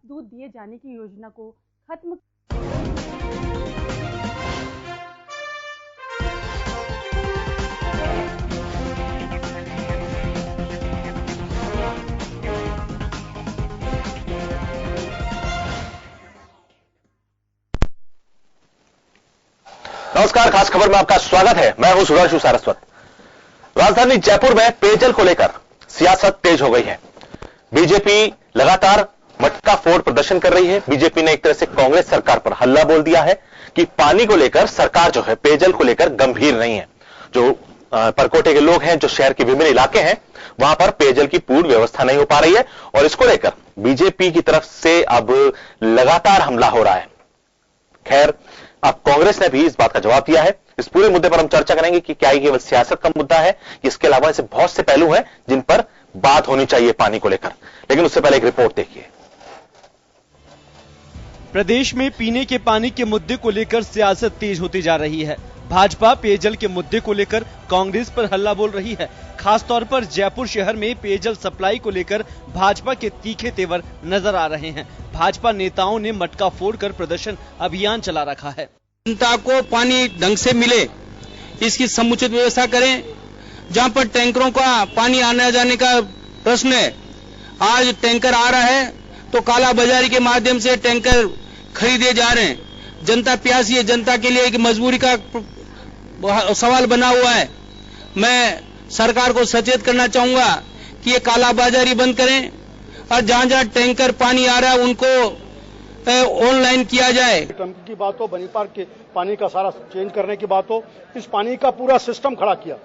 दूध दिए जाने की योजना को खत्म। नमस्कार, खास खबर में आपका स्वागत है। मैं हूं सुधांशु सारस्वत। राजधानी जयपुर में पेयजल को लेकर सियासत तेज हो गई है। बीजेपी लगातार मटका फोड़ प्रदर्शन कर रही है। बीजेपी ने एक तरह से कांग्रेस सरकार पर हल्ला बोल दिया है कि पानी को लेकर सरकार जो है पेयजल को लेकर गंभीर नहीं है। जो परकोटे के लोग हैं, जो शहर के विभिन्न इलाके हैं, वहां पर पेयजल की पूर्ण व्यवस्था नहीं हो पा रही है और इसको लेकर बीजेपी की तरफ से अब लगातार हमला हो रहा है। खैर, अब कांग्रेस ने भी इस बात का जवाब दिया है। इस पूरे मुद्दे पर हम चर्चा करेंगे कि क्या ये केवल सियासत का मुद्दा है, इसके अलावा ऐसे बहुत से पहलू हैं जिन पर बात होनी चाहिए पानी को लेकर। लेकिन उससे पहले एक रिपोर्ट देखिए। प्रदेश में पीने के पानी के मुद्दे को लेकर सियासत तेज होती जा रही है। भाजपा पेयजल के मुद्दे को लेकर कांग्रेस पर हल्ला बोल रही है। खासतौर पर जयपुर शहर में पेयजल सप्लाई को लेकर भाजपा के तीखे तेवर नजर आ रहे हैं। भाजपा नेताओं ने मटका फोड़कर प्रदर्शन अभियान चला रखा है। जनता को पानी ढंग से मिले, इसकी समुचित व्यवस्था करें। जहां पर टैंकरों का पानी आने जाने का प्रश्न है, आज टैंकर आ रहा है तो काला बाजारी के माध्यम से टैंकर खरीदे जा रहे हैं। जनता प्यासी है, जनता के लिए एक मजबूरी का सवाल बना हुआ है। मैं सरकार को सचेत करना चाहूंगा कि ये काला बाजारी बंद करें और जहां जहां टैंकर पानी आ रहा है उनको ऑनलाइन किया जाए। टंकी की बात हो, बनी पार्क के पानी का सारा चेंज करने की बात हो, इस पानी का पूरा सिस्टम खड़ा किया।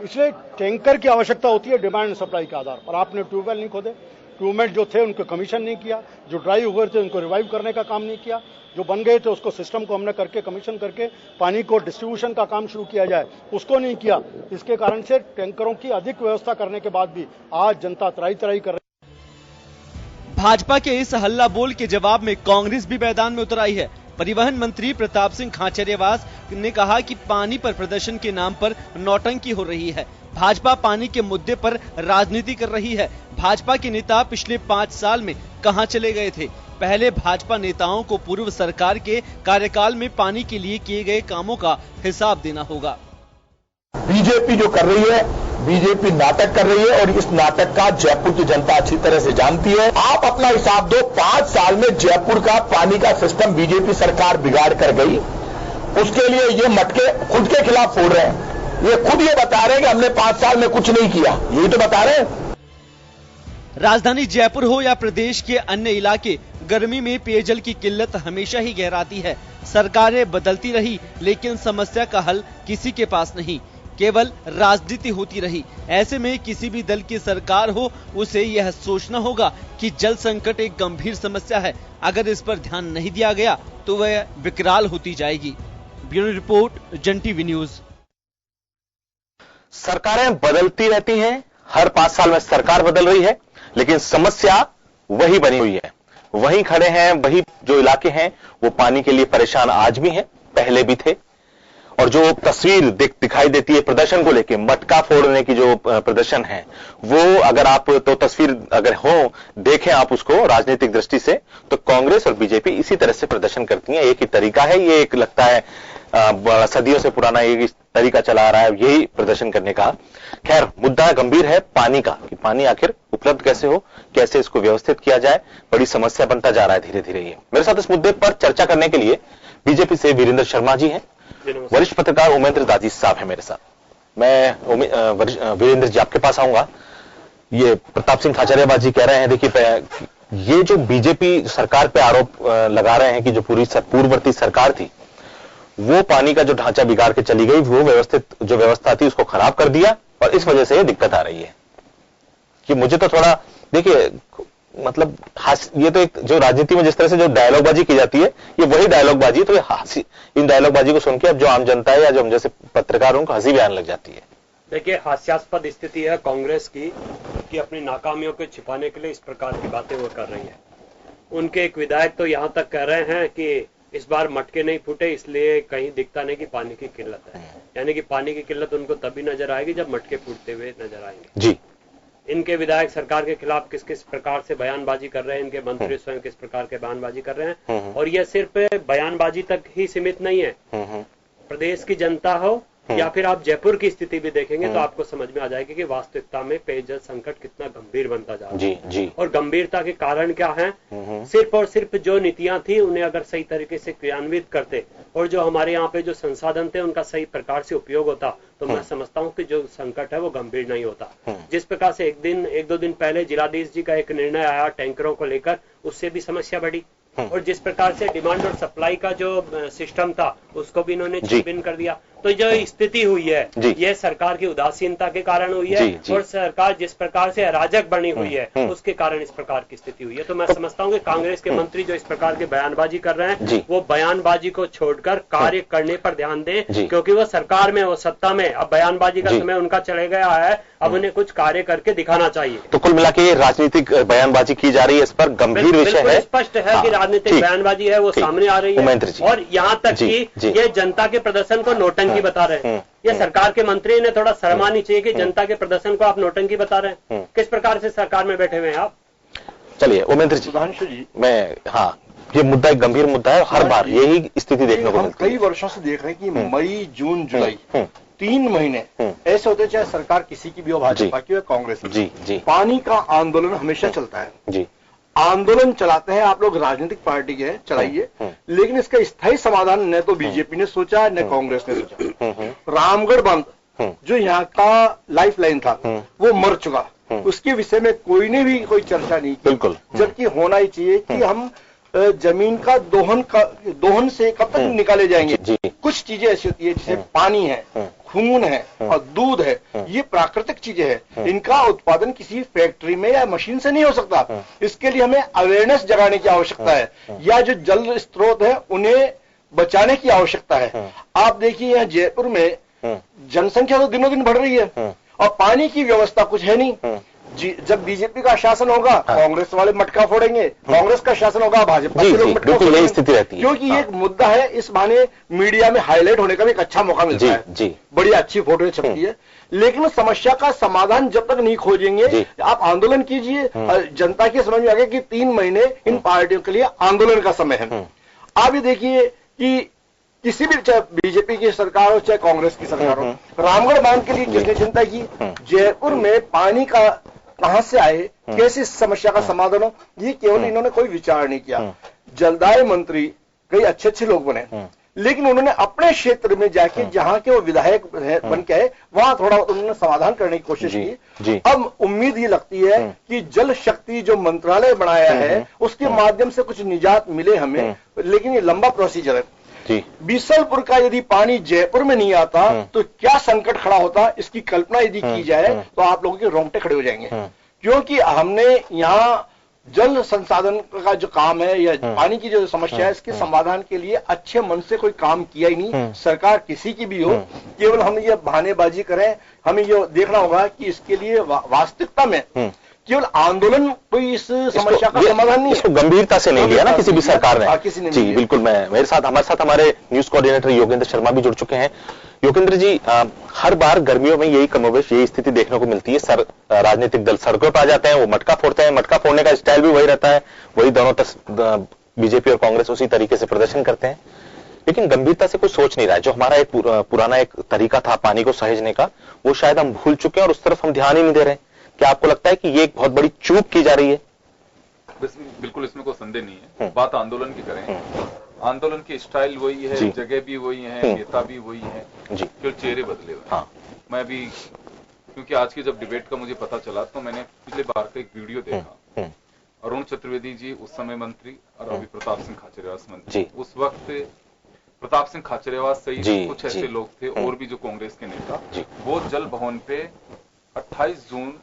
इसलिए टैंकर की आवश्यकता होती है डिमांड सप्लाई के आधार पर। आपने ट्यूबवेल नहीं खोदे, ट्यूबवेल जो थे उनको कमीशन नहीं किया, जो ड्राई हुए थे उनको रिवाइव करने का काम नहीं किया, जो बन गए थे उसको सिस्टम को हमने करके कमीशन करके पानी को डिस्ट्रीब्यूशन का काम शुरू किया जाए, उसको नहीं किया। इसके कारण से टैंकरों की अधिक व्यवस्था करने के बाद भी आज जनता त्राही त्राही कर रही है। भाजपा के इस हल्ला बोल के जवाब में कांग्रेस भी मैदान में उतर आई है। परिवहन मंत्री प्रताप सिंह खाचरियावास ने कहा कि पानी पर प्रदर्शन के नाम पर नौटंकी हो रही है। भाजपा पानी के मुद्दे पर राजनीति कर रही है। भाजपा के नेता पिछले 5 साल में कहां चले गए थे? पहले भाजपा नेताओं को पूर्व सरकार के कार्यकाल में पानी के लिए किए गए कामों का हिसाब देना होगा। बीजेपी जो कर रही है, बीजेपी नाटक कर रही है और इस नाटक का जयपुर की जनता अच्छी तरह से जानती है। आप अपना हिसाब दो, 5 साल में जयपुर का पानी का सिस्टम बीजेपी सरकार बिगाड़ कर गई। उसके लिए ये मटके खुद के खिलाफ फोड़ रहे हैं। ये खुद ये बता रहे हैं कि हमने 5 साल में कुछ नहीं किया, यही तो बता रहे हैं। राजधानी जयपुर हो या प्रदेश के अन्य इलाके, गर्मी में पेयजल की किल्लत हमेशा ही गहराती है। सरकारें बदलती रही लेकिन समस्या का हल किसी के पास नहीं, केवल राजनीति होती रही। ऐसे में किसी भी दल की सरकार हो, उसे यह सोचना होगा कि जल संकट एक गंभीर समस्या है। अगर इस पर ध्यान नहीं दिया गया तो वह विकराल होती जाएगी। ब्यूरो रिपोर्ट, जन टीवी न्यूज। सरकारें बदलती रहती हैं, हर 5 साल में सरकार बदल रही है, लेकिन समस्या वही बनी हुई है। वहीं खड़े हैं, वही जो इलाके हैं वो पानी के लिए परेशान आज भी हैं, पहले भी थे। और जो तस्वीर दिखाई देती है प्रदर्शन को लेके, मटका फोड़ने की जो प्रदर्शन है, वो अगर आप तो तस्वीर अगर हो देखें आप उसको राजनीतिक दृष्टि से, तो कांग्रेस और बीजेपी इसी तरह से प्रदर्शन करती हैं। एक ही तरीका है, ये एक लगता है सदियों से पुराना एक तरीका चला आ रहा है यही प्रदर्शन करने का। खैर, मुद्दा गंभीर है पानी का, कि पानी आखिर उपलब्ध कैसे हो, कैसे इसको व्यवस्थित किया जाए, बड़ी समस्या बनता जा रहा है धीरे धीरे। ये मेरे साथ इस मुद्दे पर चर्चा करने के लिए बीजेपी से वीरेंद्र शर्मा जी हैं, वरिष्ठ पत्रकार उमेंद्र दाजी साहब है मेरे साथ। मैं वीरेंद्र जी आपके पास आऊंगा। ये प्रताप सिंह खाचरियावास जी कह रहे हैं, देखिए ये जो बीजेपी सरकार पे आरोप लगा रहे हैं कि जो पूर्ववर्ती सरकार थी वो पानी का जो ढांचा बिगाड़ के चली गई, वो जो व्यवस्था थी उसको खराब कर दिया और इस वजह से ये दिक्कत आ रही है। कि मुझे तो थोड़ा देखिए मतलब ये तो एक जो राजनीति में जिस तरह से जो डायलॉगबाजी की जाती है, ये वही डायलॉगबाजी, तो ये इन डायलॉगबाजी को सुन के अब जो आम जनता है या जो हम जैसे पत्रकार उनको हंसी भी आने लग जाती है। देखिए, हास्यास्पद स्थिति है कांग्रेस की कि अपनी नाकामियों को छिपाने के लिए इस प्रकार की बातें वो कर रही है। उनके एक विधायक तो यहाँ तक कह रहे हैं कि इस बार मटके नहीं फूटे इसलिए कहीं दिखता नहीं कि पानी की किल्लत है। यानी कि पानी की किल्लत उनको तभी नजर आएगी जब मटके फूटते हुए नजर आएंगे। जी, इनके विधायक सरकार के खिलाफ किस किस प्रकार से बयानबाजी कर रहे हैं, इनके मंत्री स्वयं किस प्रकार के बयानबाजी कर रहे हैं। और यह सिर्फ बयानबाजी तक ही सीमित नहीं है। प्रदेश की जनता हो या फिर आप जयपुर की स्थिति भी देखेंगे तो आपको समझ में आ जाएगी कि वास्तविकता में पेयजल संकट कितना गंभीर बनता जा रहा है। जी। और गंभीरता के कारण क्या है, सिर्फ और सिर्फ जो नीतियां थी उन्हें अगर सही तरीके से क्रियान्वित करते और जो हमारे यहाँ पे जो संसाधन थे उनका सही प्रकार से उपयोग होता तो मैं समझता हूँ कि जो संकट है वो गंभीर नहीं होता। जिस प्रकार से एक दो दिन पहले जिलाधीश जी का एक निर्णय आया टैंकरों को लेकर, उससे भी समस्या बढ़ी। और जिस प्रकार से डिमांड और सप्लाई का जो सिस्टम था उसको भी इन्होंने छिन-भिन कर दिया। तो जो स्थिति हुई है ये सरकार की उदासीनता के कारण हुई है और सरकार जिस प्रकार से अराजक बनी हुई है उसके कारण इस प्रकार की स्थिति हुई है। तो मैं समझता हूँ कि कांग्रेस के मंत्री जो इस प्रकार के बयानबाजी कर रहे हैं वो बयानबाजी को छोड़कर कार्य करने पर ध्यान दें, क्योंकि वो सरकार में, वो सत्ता में, अब बयानबाजी का समय उनका चले गया है, अब उन्हें कुछ कार्य करके दिखाना चाहिए। तो कुल मिला के राजनीतिक बयानबाजी की जा रही है, इस पर गंभीर विषय है। स्पष्ट है कि राजनीतिक बयानबाजी है वो सामने आ रही है और यहाँ तक कि ये जनता के प्रदर्शन को नौटंकी बता रहे हैं। ये सरकार के मंत्री ने थोड़ा शर्म आनी चाहिए कि जनता के प्रदर्शन को आप नौटंकी बता रहे हैं। किस प्रकार से सरकार में बैठे हुए हैं आप? चलिए उमेंद्र जी, सुधांशु जी, मैं ये मुद्दा एक गंभीर मुद्दा है, हर बार यही स्थिति देखने को मिलती है। कई वर्षों से देख रहे हैं कि मई, जून, जुलाई 3 महीने ऐसे होते, चाहे सरकार किसी की भी हो, भाजपा की हो, कांग्रेस की, पानी का आंदोलन हमेशा चलता है। जी, आंदोलन चलाते हैं आप लोग, राजनीतिक पार्टी के चलाइए, लेकिन इसका स्थायी समाधान न तो बीजेपी ने सोचा न कांग्रेस ने सोचा। रामगढ़ बांध जो यहाँ का लाइफ लाइन था वो मर चुका, उसके विषय में कोई ने भी कोई चर्चा नहीं की। बिल्कुल, जबकि होना ही चाहिए कि हम जमीन का दोहन से कब तक निकाले जाएंगे। कुछ चीजें ऐसी होती है जैसे पानी है, खून है और दूध है, ये प्राकृतिक चीजें हैं, इनका उत्पादन किसी फैक्ट्री में या मशीन से नहीं हो सकता। इसके लिए हमें अवेयरनेस जगाने की आवश्यकता है, या जो जल स्रोत है उन्हें बचाने की आवश्यकता है। आप देखिए यहाँ जयपुर में जनसंख्या तो दिनों दिन बढ़ रही है और पानी की व्यवस्था कुछ है नहीं। जब बीजेपी का शासन होगा कांग्रेस वाले मटका फोड़ेंगे, कांग्रेस का शासन होगा भाजपा के लोग मटका फोड़ेंगे। यही स्थिति रहती है, क्योंकि ये एक मुद्दा है, इस बहाने मीडिया में हाईलाइट होने का भी एक अच्छा मौका मिलता है। बड़ी अच्छी फोटो छपती है, लेकिन समस्या का समाधान जब तक नहीं खोजेंगे, आप आंदोलन कीजिए। जनता की समझ में आ गया कि 3 महीने इन पार्टियों के लिए आंदोलन का समय है। आप ये देखिए कि किसी भी, चाहे बीजेपी की सरकार हो चाहे कांग्रेस की सरकार हो, रामगढ़ बांध के लिए किसने चिंता की? जयपुर में पानी का कहां से आए, कैसे इस समस्या का समाधान हो, ये केवल इन्होंने कोई विचार नहीं किया। जलदाय मंत्री कई अच्छे लोग बने, लेकिन उन्होंने अपने क्षेत्र में जाके जहां के वो विधायक बन के आए वहां थोड़ा उन्होंने समाधान करने की कोशिश की। अब उम्मीद ये लगती है कि जल शक्ति जो मंत्रालय बनाया है उसके माध्यम से कुछ निजात मिले हमें, लेकिन ये लंबा प्रोसीजर है। बीसलपुर का यदि पानी जयपुर में नहीं आता तो क्या संकट खड़ा होता, इसकी कल्पना यदि की जाए तो आप लोगों के रोंगटे खड़े हो जाएंगे। क्योंकि हमने यहाँ जल संसाधन का जो काम है या पानी की जो समस्या है इसके समाधान के लिए अच्छे मन से कोई काम किया ही नहीं। सरकार किसी की भी हो, केवल हम ये बहानेबाजी करें। हमें ये देखना होगा कि इसके लिए वास्तविकता में केवल आंदोलन कोई इस समस्या का समाधान नहीं है। इसको गंभीरता से नहीं लिया ना किसी भी सरकार ने। किसी ने जी बिल्कुल। हमारे साथ हमारे न्यूज कोऑर्डिनेटर योगेंद्र शर्मा भी जुड़ चुके हैं। योगेंद्र जी, हर बार गर्मियों में यही कमोबेश यही स्थिति देखने को मिलती है। राजनीतिक दल सड़कों पर आ जाते हैं, वो मटका फोड़ते हैं, मटका फोड़ने का स्टाइल भी वही रहता है, वही दोनों बीजेपी और कांग्रेस उसी तरीके से प्रदर्शन करते हैं, लेकिन गंभीरता से कोई सोच नहीं रहा है। जो हमारा एक पुराना एक तरीका था पानी को सहेजने का, वो शायद हम भूल चुके हैं और उस तरफ हम ध्यान ही नहीं दे रहे हैं। क्या आपको लगता है कि ये एक बहुत बड़ी चूक की जा रही है? बिल्कुल, इसमें कोई संदेह नहीं है। बात आंदोलन की करें, आंदोलन की स्टाइल वही है, जगह भी वही है, नेता भी वही है, केवल चेहरे बदले हुए। मैं भी, क्योंकि आज की जब डिबेट का मुझे पता चला तो मैंने पिछले बार का एक वीडियो देखा। अरुण चतुर्वेदी जी उस समय मंत्री और अभी प्रताप सिंह खाचरियावास मंत्री। उस वक्त प्रताप सिंह खाचरियावास सही कुछ ऐसे लोग थे और भी जो कांग्रेस के नेता, वो जल भवन पे 28 जून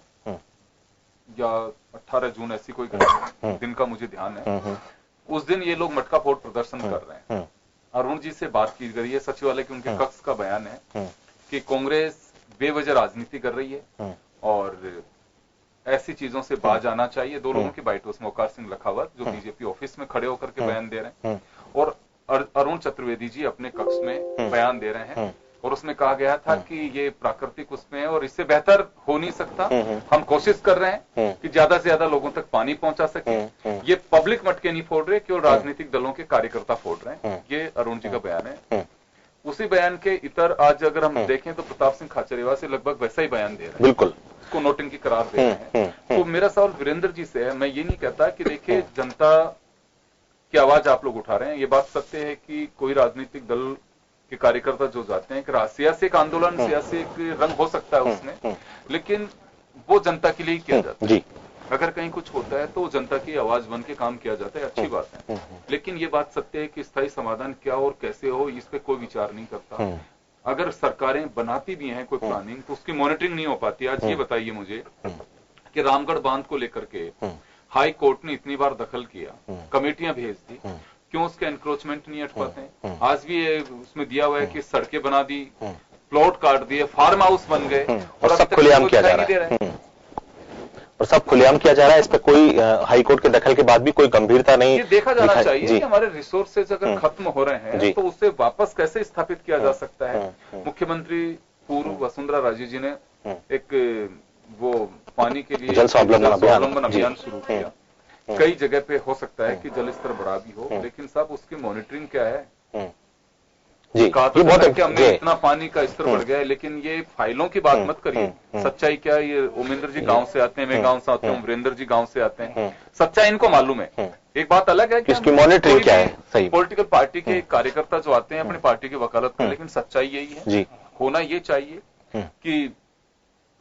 या 18 जून ऐसी कोई दिन का मुझे ध्यान है, उस दिन ये लोग मटका फोड़ प्रदर्शन कर रहे हैं। अरुण जी से बात की गई है, सचिवालय के उनके कक्ष का बयान है कि कांग्रेस बेवजह राजनीति कर रही है और ऐसी चीजों से बाज आना चाहिए। 2 लोगों की बाइट, उसमें ओकार सिंह लखावत जो बीजेपी ऑफिस में खड़े होकर के बयान दे रहे हैं और अरुण चतुर्वेदी जी अपने कक्ष में बयान दे रहे हैं और उसमें कहा गया था कि ये प्राकृतिक उसमें है और इससे बेहतर हो नहीं सकता। हम कोशिश कर रहे हैं कि ज्यादा से ज्यादा लोगों तक पानी पहुंचा सके। ये पब्लिक मटके नहीं फोड़ रहे, केवल राजनीतिक दलों के कार्यकर्ता फोड़ रहे हैं। ये अरुण जी का बयान है। उसी बयान के इतर आज अगर हम देखें तो प्रताप सिंह खाचरियावास से लगभग वैसा ही बयान दे रहे हैं, बिल्कुल उसको नोटिंग की करार दे रहे हैं। तो मेरा सवाल वीरेंद्र जी से है, मैं ये नहीं कहता कि देखिए जनता की आवाज आप लोग उठा रहे हैं, ये बात सत्य है कि कोई राजनीतिक दल के कार्यकर्ता जो जाते हैं, सियासी एक आंदोलन, सियासी एक रंग हो सकता है उसमें, लेकिन वो जनता के लिए किया जाता है। अगर कहीं कुछ होता है तो जनता की आवाज बन के काम किया जाता है, अच्छी बात है। लेकिन ये बात सत्य है कि स्थायी समाधान क्या और कैसे हो इस पे कोई विचार नहीं करता। अगर सरकारें बनाती भी हैं कोई प्लानिंग तो उसकी मॉनिटरिंग नहीं हो पाती। आज ये बताइए मुझे कि रामगढ़ बांध को लेकर के हाई कोर्ट ने इतनी बार दखल किया, कमेटियां भेज दी, क्यों उसके एनक्रोचमेंट नहीं हट पाते? आज भी उसमें दिया हुआ है कि सड़कें बना दी, प्लॉट काट दिए, फार्म हाउस बन गए और सब खुलेआम किया जा रहा है और सब खुलेआम किया जा रहा है। इस पर कोई हाईकोर्ट के दखल के बाद भी कोई गंभीरता नहीं। ये देखा जाना चाहिए कि हमारे रिसोर्सेज अगर खत्म हो रहे हैं तो उसे वापस कैसे स्थापित किया जा सकता है। मुख्यमंत्री पूर्व वसुंधरा राजे जी ने एक वो पानी के लिए जल स्वावलंबन अभियान शुरू किया। कई जगह पे हो सकता है कि जल स्तर बढ़ा भी हो, लेकिन साहब उसकी मॉनिटरिंग क्या है? कहा तो कि हमने इतना पानी का स्तर बढ़ गया है, लेकिन ये फाइलों की बात मत करिए। सच्चाई क्या है? ये उमेंद्र जी गांव से आते हैं, मैं गांव से आता हूँ, वीरेंद्र जी गांव से आते हैं, सच्चाई इनको मालूम है। एक बात अलग है कि इसकी मॉनिटरिंग क्या है? सही पॉलिटिकल पार्टी के कार्यकर्ता जो आते हैं अपनी पार्टी की वकालत कर, लेकिन सच्चाई यही है। होना ये चाहिए कि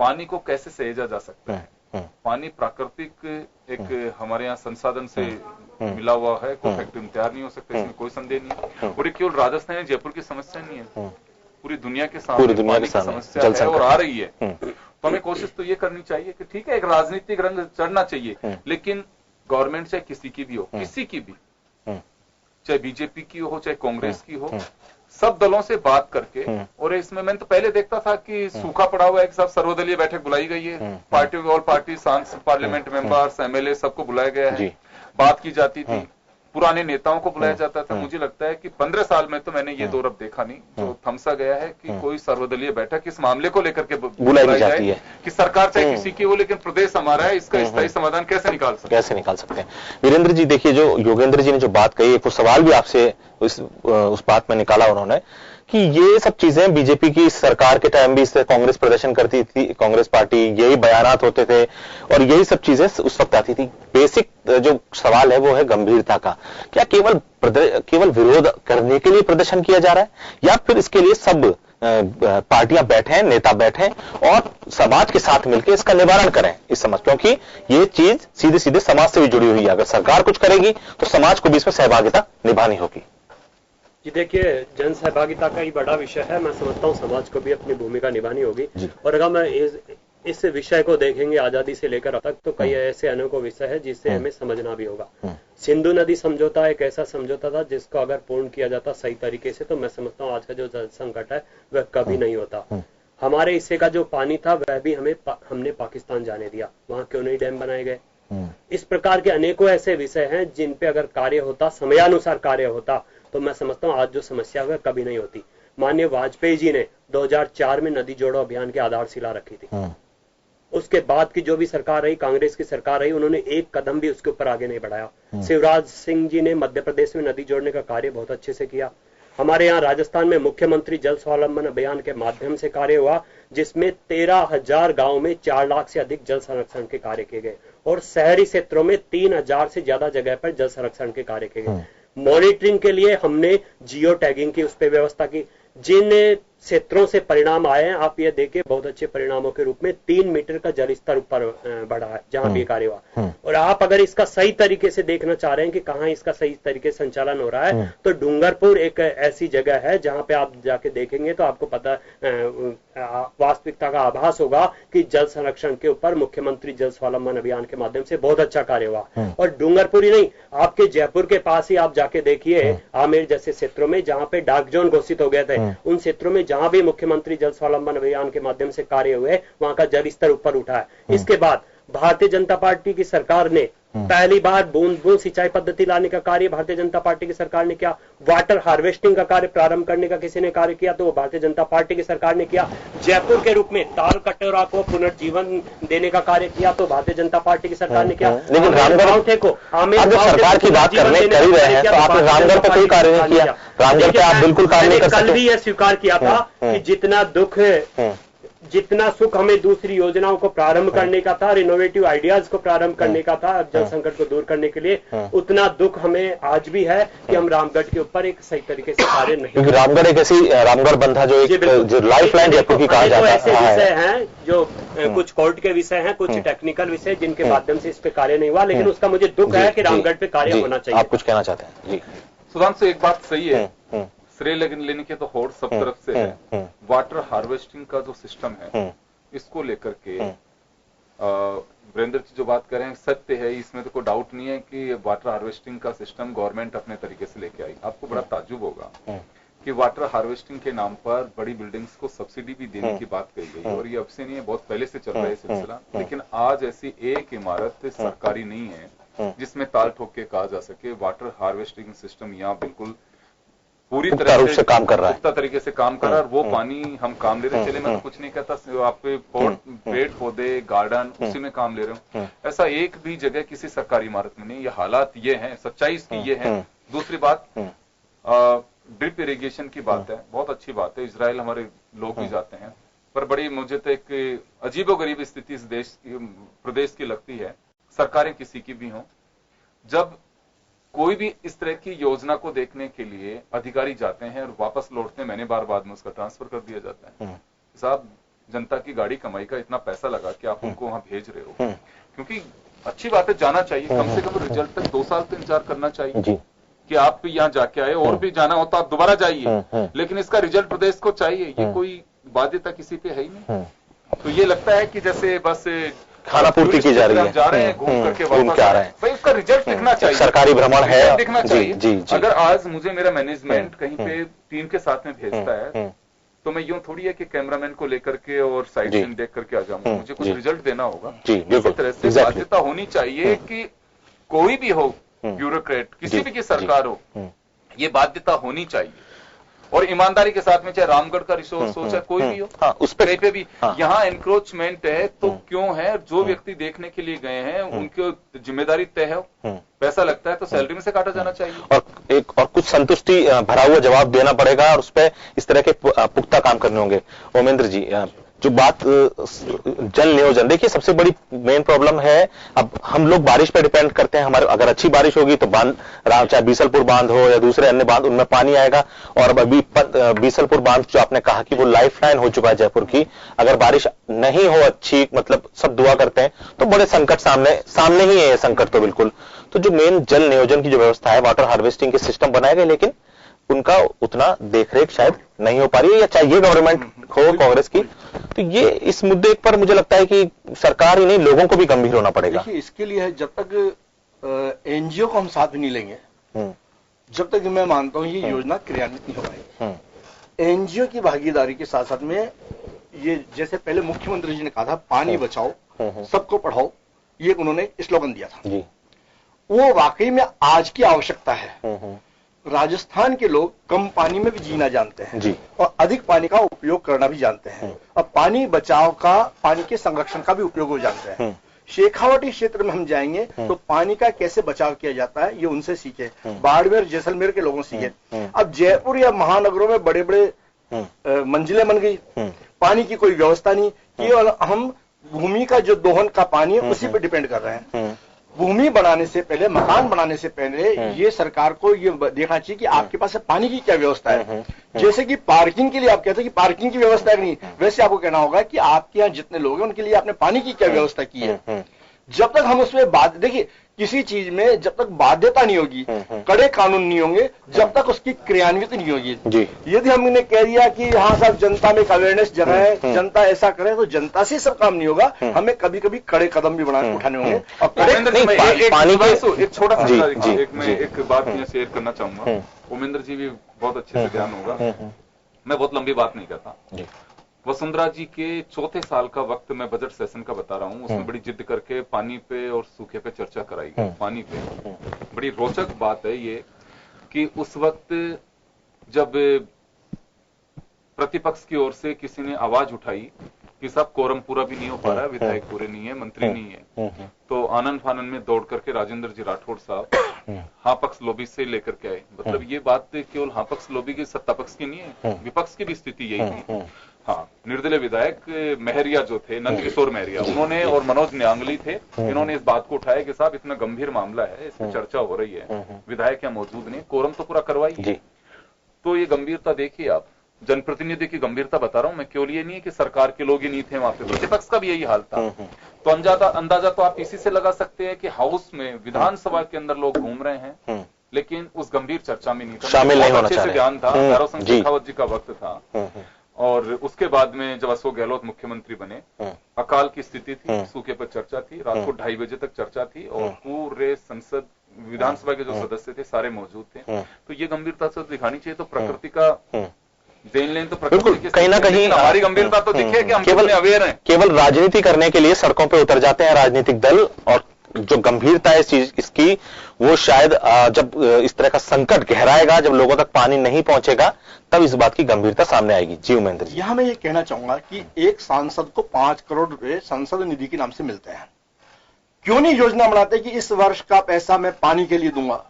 पानी को कैसे सहेजा जा सकता है। पानी प्राकृतिक एक हमारे यहाँ संसाधन से मिला हुआ है, कोई फैक्ट्री में तैयार नहीं हो सकता, इसमें कोई संदेह नहीं है। और ये केवल राजस्थान या जयपुर की समस्या नहीं है, पूरी दुनिया के सामने पानी की समस्या है और आ रही है। तो हमें कोशिश तो ये करनी चाहिए कि ठीक है एक राजनीतिक रंग चढ़ना चाहिए, लेकिन गवर्नमेंट चाहे किसी की भी हो, किसी की भी, चाहे बीजेपी की हो चाहे कांग्रेस की हो, सब दलों से बात करके। और इसमें मैं तो पहले देखता था कि सूखा पड़ा हुआ है कि सब सर्वदलीय बैठक बुलाई गई है, पार्टी ऑल पार्टी सांसद, पार्लियामेंट मेंबर्स, एमएलए सबको बुलाया गया है, बात की जाती थी, पुराने नेताओं को बुलाया जाता था। मुझे लगता है कि 15 साल में तो मैंने ये दौर अब देखा नहीं जो थमसा गया है कि कोई सर्वदलीय बैठक इस मामले को लेकर के बुलाई जाती है कि सरकार चाहे किसी की हो, लेकिन प्रदेश हमारा है, इसका स्थायी समाधान कैसे निकाल सकते हैं। वीरेंद्र जी देखिए, जो योगेंद्र जी ने जो बात कही, एक सवाल भी आपसे उस बात में निकाला उन्होंने कि ये सब चीजें बीजेपी की सरकार के टाइम भी इससे कांग्रेस प्रदर्शन करती थी, कांग्रेस पार्टी यही बयानात होते थे और यही सब चीजें उस वक्त आती थी। बेसिक जो सवाल है वो है गंभीरता का। क्या केवल विरोध करने के लिए प्रदर्शन किया जा रहा है, या फिर इसके लिए सब पार्टियां बैठे, नेता बैठे और समाज के साथ मिलकर इसका निवारण करें इस समझ, क्योंकि ये चीज सीधे सीधे समाज से भी जुड़ी हुई है। अगर सरकार कुछ करेगी तो समाज को भी इसमें सहभागिता निभानी होगी। जी देखिए, जन सहभागिता का ही बड़ा विषय है। मैं समझता हूँ समाज को भी अपनी भूमिका निभानी होगी। और अगर मैं इस विषय को देखेंगे आजादी से लेकर अब तक, तो कई ऐसे अनेकों विषय है जिससे हमें समझना भी होगा। सिंधु नदी समझौता एक ऐसा समझौता था जिसको अगर पूर्ण किया जाता सही तरीके से, तो मैं समझता हूँ आज का जो जल संकट है वह कभी नहीं होता। हमारे हिस्से का जो पानी था वह भी हमने पाकिस्तान जाने दिया, वहां क्यों नहीं डैम बनाए गए? इस प्रकार के अनेकों ऐसे विषय हैं जिन पे अगर कार्य होता, समयानुसार कार्य होता, तो मैं समझता हूँ आज जो समस्या है कभी नहीं होती। माननीय वाजपेयी जी ने 2004 में नदी जोड़ो अभियान की आधारशिला रखी थी। उसके बाद की जो भी सरकार रही, कांग्रेस की सरकार रही, उन्होंने एक कदम भी उसके ऊपर आगे नहीं बढ़ाया। शिवराज सिंह जी ने मध्य प्रदेश में नदी जोड़ने का कार्य बहुत अच्छे से किया। हमारे यहाँ राजस्थान में मुख्यमंत्री जल स्वावलंबन अभियान के माध्यम से कार्य हुआ, जिसमें 13,000 गांव में 4 लाख से अधिक जल संरक्षण के कार्य किए गए और शहरी क्षेत्रों में 3,000 से ज्यादा जगह पर जल संरक्षण के कार्य किए गए। मॉनिटरिंग के लिए हमने जियो टैगिंग की उस पर व्यवस्था की। जिन क्षेत्रों से परिणाम आए हैं, आप ये देखिए, बहुत अच्छे परिणामों के रूप में 3 मीटर का जल स्तर ऊपर बढ़ा है जहां भी कार्य हुआ। और आप अगर इसका सही तरीके से देखना चाह रहे हैं कि कहाँ इसका सही तरीके से संचालन हो रहा है, तो डूंगरपुर एक ऐसी जगह है जहां पे आप जाके देखेंगे तो आपको पता वास्तविकता का आभास होगा कि जल संरक्षण के ऊपर मुख्यमंत्री जल स्वावलंबन अभियान के माध्यम से बहुत अच्छा कार्य हुआ। और डूंगरपुर ही नहीं, आपके जयपुर के पास ही आप जाके देखिए, आमेर जैसे क्षेत्रों में जहां पे डार्क जोन घोषित हो गए थे, उन क्षेत्रों में जहां भी मुख्यमंत्री जल स्वावलंबन अभियान के माध्यम से कार्य हुए, वहां का जल स्तर ऊपर उठा है। इसके बाद भारतीय जनता पार्टी की सरकार ने पहली बार बूंद बूंद सिंचाई पद्धति लाने का कार्य भारतीय जनता पार्टी की सरकार ने किया। वाटर हार्वेस्टिंग का कार्य प्रारंभ करने का किसी ने कार्य किया तो वो भारतीय जनता पार्टी की सरकार ने किया। जयपुर के रूप में ताल कटोरा को पुनर्जीवन देने का कार्य किया तो भारतीय जनता पार्टी की सरकार ने किया। लेकिन रामगढ़ को सरकार की बात करने कर ही रहे हैं तो आपने रामगढ़ पर कोई कार्य नहीं किया। रामगढ़ पे आप बिल्कुल कार्य नहीं कर सकते। कल भी यह स्वीकार किया था कि जितना सुख हमें दूसरी योजनाओं को प्रारंभ करने का था, रिनोवेटिव आइडियाज को प्रारंभ करने का था जल संकट को दूर करने के लिए, उतना दुख हमें आज भी है कि हम रामगढ़ के ऊपर एक सही तरीके से कार्य नहीं। क्योंकि रामगढ़ एक ऐसी रामगढ़ बंधा जो लाइफ लाइन जयपुर की कहा जाता है। ऐसे विषय हैं जो कुछ कोर्ट के विषय हैं, कुछ टेक्निकल विषय जिनके माध्यम से इस पे कार्य नहीं हुआ, लेकिन उसका मुझे दुख है कि रामगढ़ पे कार्य होना चाहिए। आप कुछ कहना चाहते हैं जी? सुधांशु, एक बात सही है, श्रेय लेने के तो होड़ सब तरफ से है। वाटर हार्वेस्टिंग का जो सिस्टम है इसको लेकर के वीरेंद्र जी जो बात कर रहे हैं सत्य है, इसमें तो कोई डाउट नहीं है कि वाटर हार्वेस्टिंग का सिस्टम गवर्नमेंट अपने तरीके से लेके आई। आपको बड़ा ताज्जुब होगा कि वाटर हार्वेस्टिंग के नाम पर बड़ी बिल्डिंग्स को सब्सिडी भी देने की बात कही गई और ये अब से नहीं है, बहुत पहले से चल रहा है सिलसिला। लेकिन आज ऐसी एक इमारत सरकारी नहीं है जिसमें ताल ठोक के कहा जा सके वाटर हार्वेस्टिंग सिस्टम यहाँ बिल्कुल पूरी तरह से काम कर रहा है, तरीके से काम कर रहा है। वो पानी हम काम ले रहे हैं। चले मैं तो कुछ नहीं कहता, आपके पेड़ पौधे गार्डन उसी में काम ले रहे हो। ऐसा एक भी जगह किसी सरकारी इमारत में नहीं। ये हालात ये हैं, सच्चाई इसकी ये है। दूसरी बात ड्रिप इरिगेशन की बात है, बहुत अच्छी बात है। इजराइल हमारे लोग भी जाते हैं, पर बड़ी मुझे तो एक अजीबोगरीब स्थिति इस प्रदेश की लगती है, सरकारें किसी की भी हों, जब कोई भी इस तरह की योजना को देखने के लिए अधिकारी जाते हैं और वापस लौटते हैं, महीने बाद में उसका ट्रांसफर कर दिया जाता है। साहब, जनता की गाड़ी कमाई का इतना पैसा लगा कि आप उनको वहां भेज रहे हो, क्योंकि अच्छी बात है, जाना चाहिए, कम से कम रिजल्ट तक 2 साल तो इंतजार करना चाहिए कि आप भी यहाँ जाके आए, और भी जाना हो तो आप दोबारा जाइए, लेकिन इसका रिजल्ट प्रदेश को चाहिए। ये कोई बाध्यता किसी पे है ही नहीं। तो ये लगता है कि जैसे बस खाना पूर्ति की जा रही है, जा रहे हैं घूम करके घूम के आ रहे हैं। भाई उसका रिजल्ट दिखना चाहिए, सरकारी भ्रमण है, दिखना चाहिए। जी। अगर आज मुझे मेरा मैनेजमेंट कहीं पे टीम के साथ में भेजता है तो मैं यूं थोड़ी है कि कैमरामैन को लेकर के और साइड सीन देख करके आ जाऊंगा, मुझे कुछ रिजल्ट देना होगा। इसी तरह से बाध्यता होनी चाहिए कि कोई भी हो, ब्यूरोक्रेट किसी भी की सरकार हो, ये बाध्यता होनी चाहिए। और ईमानदारी के साथ में, चाहे रामगढ़ का रिसोर्स हो चाहे कोई भी हो, उस पे भी यहाँ एनक्रोचमेंट है तो क्यों है? जो व्यक्ति देखने के लिए गए हैं उनकी जिम्मेदारी तय है, पैसा लगता है तो सैलरी में से काटा जाना चाहिए और कुछ संतुष्टि भरा हुआ जवाब देना पड़ेगा और उस पर इस तरह के पुख्ता काम करने होंगे। ओमेंद्र जी, जो बात जल नियोजन, देखिए सबसे बड़ी मेन प्रॉब्लम है, अब हम लोग बारिश पे डिपेंड करते हैं। हमारे अगर अच्छी बारिश होगी तो बांध, चाहे बीसलपुर बांध हो या दूसरे अन्य बांध, उनमें पानी आएगा। और अब अभी बीसलपुर बांध जो आपने कहा कि वो लाइफ लाइन हो चुका है जयपुर की, अगर बारिश नहीं हो अच्छी, मतलब सब दुआ करते हैं, तो बड़े संकट सामने ही है ये संकट तो बिल्कुल। तो जो मेन जल नियोजन की जो व्यवस्था है, वाटर हार्वेस्टिंग के सिस्टम बनाए गए, लेकिन उनका उतना देखरेख शायद नहीं हो पा रही है, या चाहिए गवर्नमेंट हो कांग्रेस की। तो ये इस मुद्दे पर मुझे लगता है कि सरकार ही नहीं, लोगों को भी गंभीर होना पड़ेगा। देखिए, इसके लिए जब तक एनजीओ को हम साथ नहीं लेंगे, जब तक मैं मानता हूं ये योजना क्रियान्वित नहीं हो पाएगी। एनजीओ की भागीदारी के साथ साथ में, ये जैसे पहले मुख्यमंत्री जी ने कहा था, पानी बचाओ सबको पढ़ाओ, ये उन्होंने स्लोगन दिया था, वो वाकई में आज की आवश्यकता है। राजस्थान के लोग कम पानी में भी जीना जानते हैं और अधिक पानी का उपयोग करना भी जानते हैं, और पानी बचाव का, पानी के संरक्षण का भी उपयोग हो जानते हैं। शेखावाटी क्षेत्र में हम जाएंगे तो पानी का कैसे बचाव किया जाता है ये उनसे सीखे, बाड़मेर जैसलमेर के लोगों से सीखे। अब जयपुर या महानगरों में बड़े बड़े मंजिलें बन गई, पानी की कोई व्यवस्था नहीं, केवल हम भूमि का जो दोहन का पानी है उसी पर डिपेंड कर रहे हैं। भूमि बनाने से पहले, मकान बनाने से पहले ये सरकार को ये देखना चाहिए कि आपके पास पानी की क्या व्यवस्था है। जैसे कि पार्किंग के लिए आप कहते हैं कि पार्किंग की व्यवस्था है नहीं, वैसे आपको कहना होगा कि आपके यहाँ जितने लोग हैं उनके लिए आपने पानी की क्या व्यवस्था की है। जब तक हम उसमें देखिए, किसी चीज में जब तक बाध्यता नहीं होगी, कड़े कानून नहीं होंगे, जब तक उसकी क्रियान्वित नहीं होगी। यदि हमने कह दिया कि हाँ साहब जनता में एक अवेयरनेस जगह है, जनता ऐसा करे, तो जनता से सब काम नहीं होगा, हमें कभी कभी कड़े कदम भी उठाने होंगे। और एक छोटा सा एक बात यहाँ शेयर करना चाहूंगा, उमेंद्र जी भी बहुत अच्छे से ध्यान होगा, मैं बहुत लंबी बात नहीं करता। वसुंधरा जी के चौथे साल का वक्त मैं बजट सेशन का बता रहा हूँ, उसमें बड़ी जिद करके पानी पे और सूखे पे चर्चा कराई गई। पानी पे बड़ी रोचक बात है ये कि उस वक्त जब प्रतिपक्ष की ओर से किसी ने आवाज उठाई कि साहब कोरम पूरा भी नहीं हो पा रहा है, विधायक पूरे नहीं है, मंत्री नहीं है, तो आनंद फानन में दौड़ करके राजेंद्र जी राठौड़ साहब हाँ पक्ष लॉबी से लेकर के आए। मतलब ये बात केवल हाँ पक्ष लॉबी की, सत्ता पक्ष की नहीं है, विपक्ष की भी स्थिति यही थी। हाँ, निर्दलीय विधायक महरिया जो थे, नंदकिशोर महरिया, उन्होंने और मनोज न्यांगली थे, इन्होंने इस बात को उठाया कि साहब इतना गंभीर मामला है, इसमें चर्चा हो रही है, विधायक यहाँ मौजूद नहीं, कोरम तो पूरा करवाइए। तो ये गंभीरता देखिए आप, जनप्रतिनिधि की गंभीरता बता रहा हूं मैं, केवल ये नहीं है कि सरकार के लोग ही नहीं थे वहां पे, प्रतिपक्ष का भी यही हाल था। तो अंदाजा तो आप इसी से लगा सकते हैं कि हाउस में, विधानसभा के अंदर लोग घूम रहे हैं, लेकिन उस गंभीर चर्चा में नहीं था, शामिल नहीं होना चाहिए। ध्यान था, दारोसिंह शेखावत जी का वक्त था, और उसके बाद में जब अशोक गहलोत मुख्यमंत्री बने, अकाल की स्थिति थी, सूखे पर चर्चा थी, रात को 2:30 बजे तक चर्चा थी, और पूरे संसद विधानसभा के जो सदस्य थे सारे मौजूद थे। तो ये गंभीरता से दिखानी चाहिए। तो प्रकृति का देन लेन तो प्रकृति कहीं ना कहीं हमारी गंभीरता तो दिखे कि हम केवल अवेयर हैं। केवल राजनीति करने के लिए सड़कों पे उतर जाते हैं राजनीतिक दल, और जो गंभीरता है इस चीज इसकी, वो शायद जब इस तरह का संकट गहराएगा, जब लोगों तक पानी नहीं पहुंचेगा, तब इस बात की गंभीरता सामने आएगी। जी उमेंद्र जी, यहां मैं ये कहना चाहूंगा कि एक सांसद को 5 करोड़ रुपए संसद निधि के नाम से मिलते हैं। क्यों नहीं योजना बनाते कि इस वर्ष का पैसा मैं पानी के लिए दूंगा?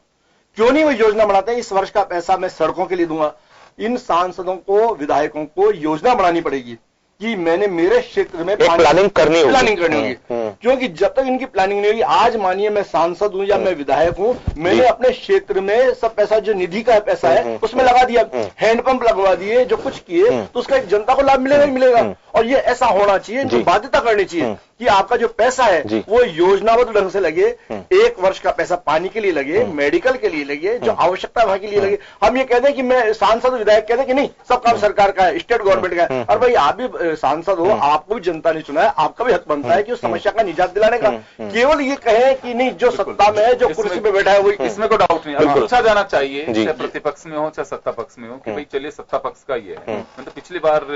क्यों नहीं वो योजना बनाते इस वर्ष का पैसा मैं सड़कों के लिए दूंगा? इन सांसदों को, विधायकों को योजना बनानी पड़ेगी कि मैंने मेरे क्षेत्र में प्लानिंग करनी होगी। क्योंकि जब तक इनकी प्लानिंग नहीं होगी, आज मानिए मैं सांसद हूं या मैं विधायक हूं, मैंने अपने क्षेत्र में सब पैसा, जो निधि का पैसा है, उसमें लगा दिया, हैंडपंप लगवा दिए, जो कुछ किए, तो उसका एक जनता को लाभ मिलेगा ही मिलेगा। और ये ऐसा होना चाहिए, जो बाध्यता करनी चाहिए कि आपका जो पैसा है वो योजनाबद्ध ढंग से लगे, 1 वर्ष का पैसा पानी के लिए लगे, मेडिकल के लिए लगे, जो आवश्यकता वहां के लिए लगे। हम ये कहते हैं कि मैं सांसद विधायक कहते हैं कि नहीं, सब काम सरकार का है, स्टेट गवर्नमेंट का है। और भाई आप भी सांसद हो, आपको भी जनता ने चुना है, आपका भी हक बनता है कि उस समस्या का निजात दिलाने का। केवल ये कहें कि नहीं, जो सत्ता में है, जो कुर्सी पे बैठा है, वही, इसमें कोई डाउट नहीं। पूछा जाना चाहिए, चाहे प्रतिपक्ष में हो चाहे सत्ता पक्ष में हो, कि भाई चलिए सत्ता पक्ष का ये है। मतलब पिछली बार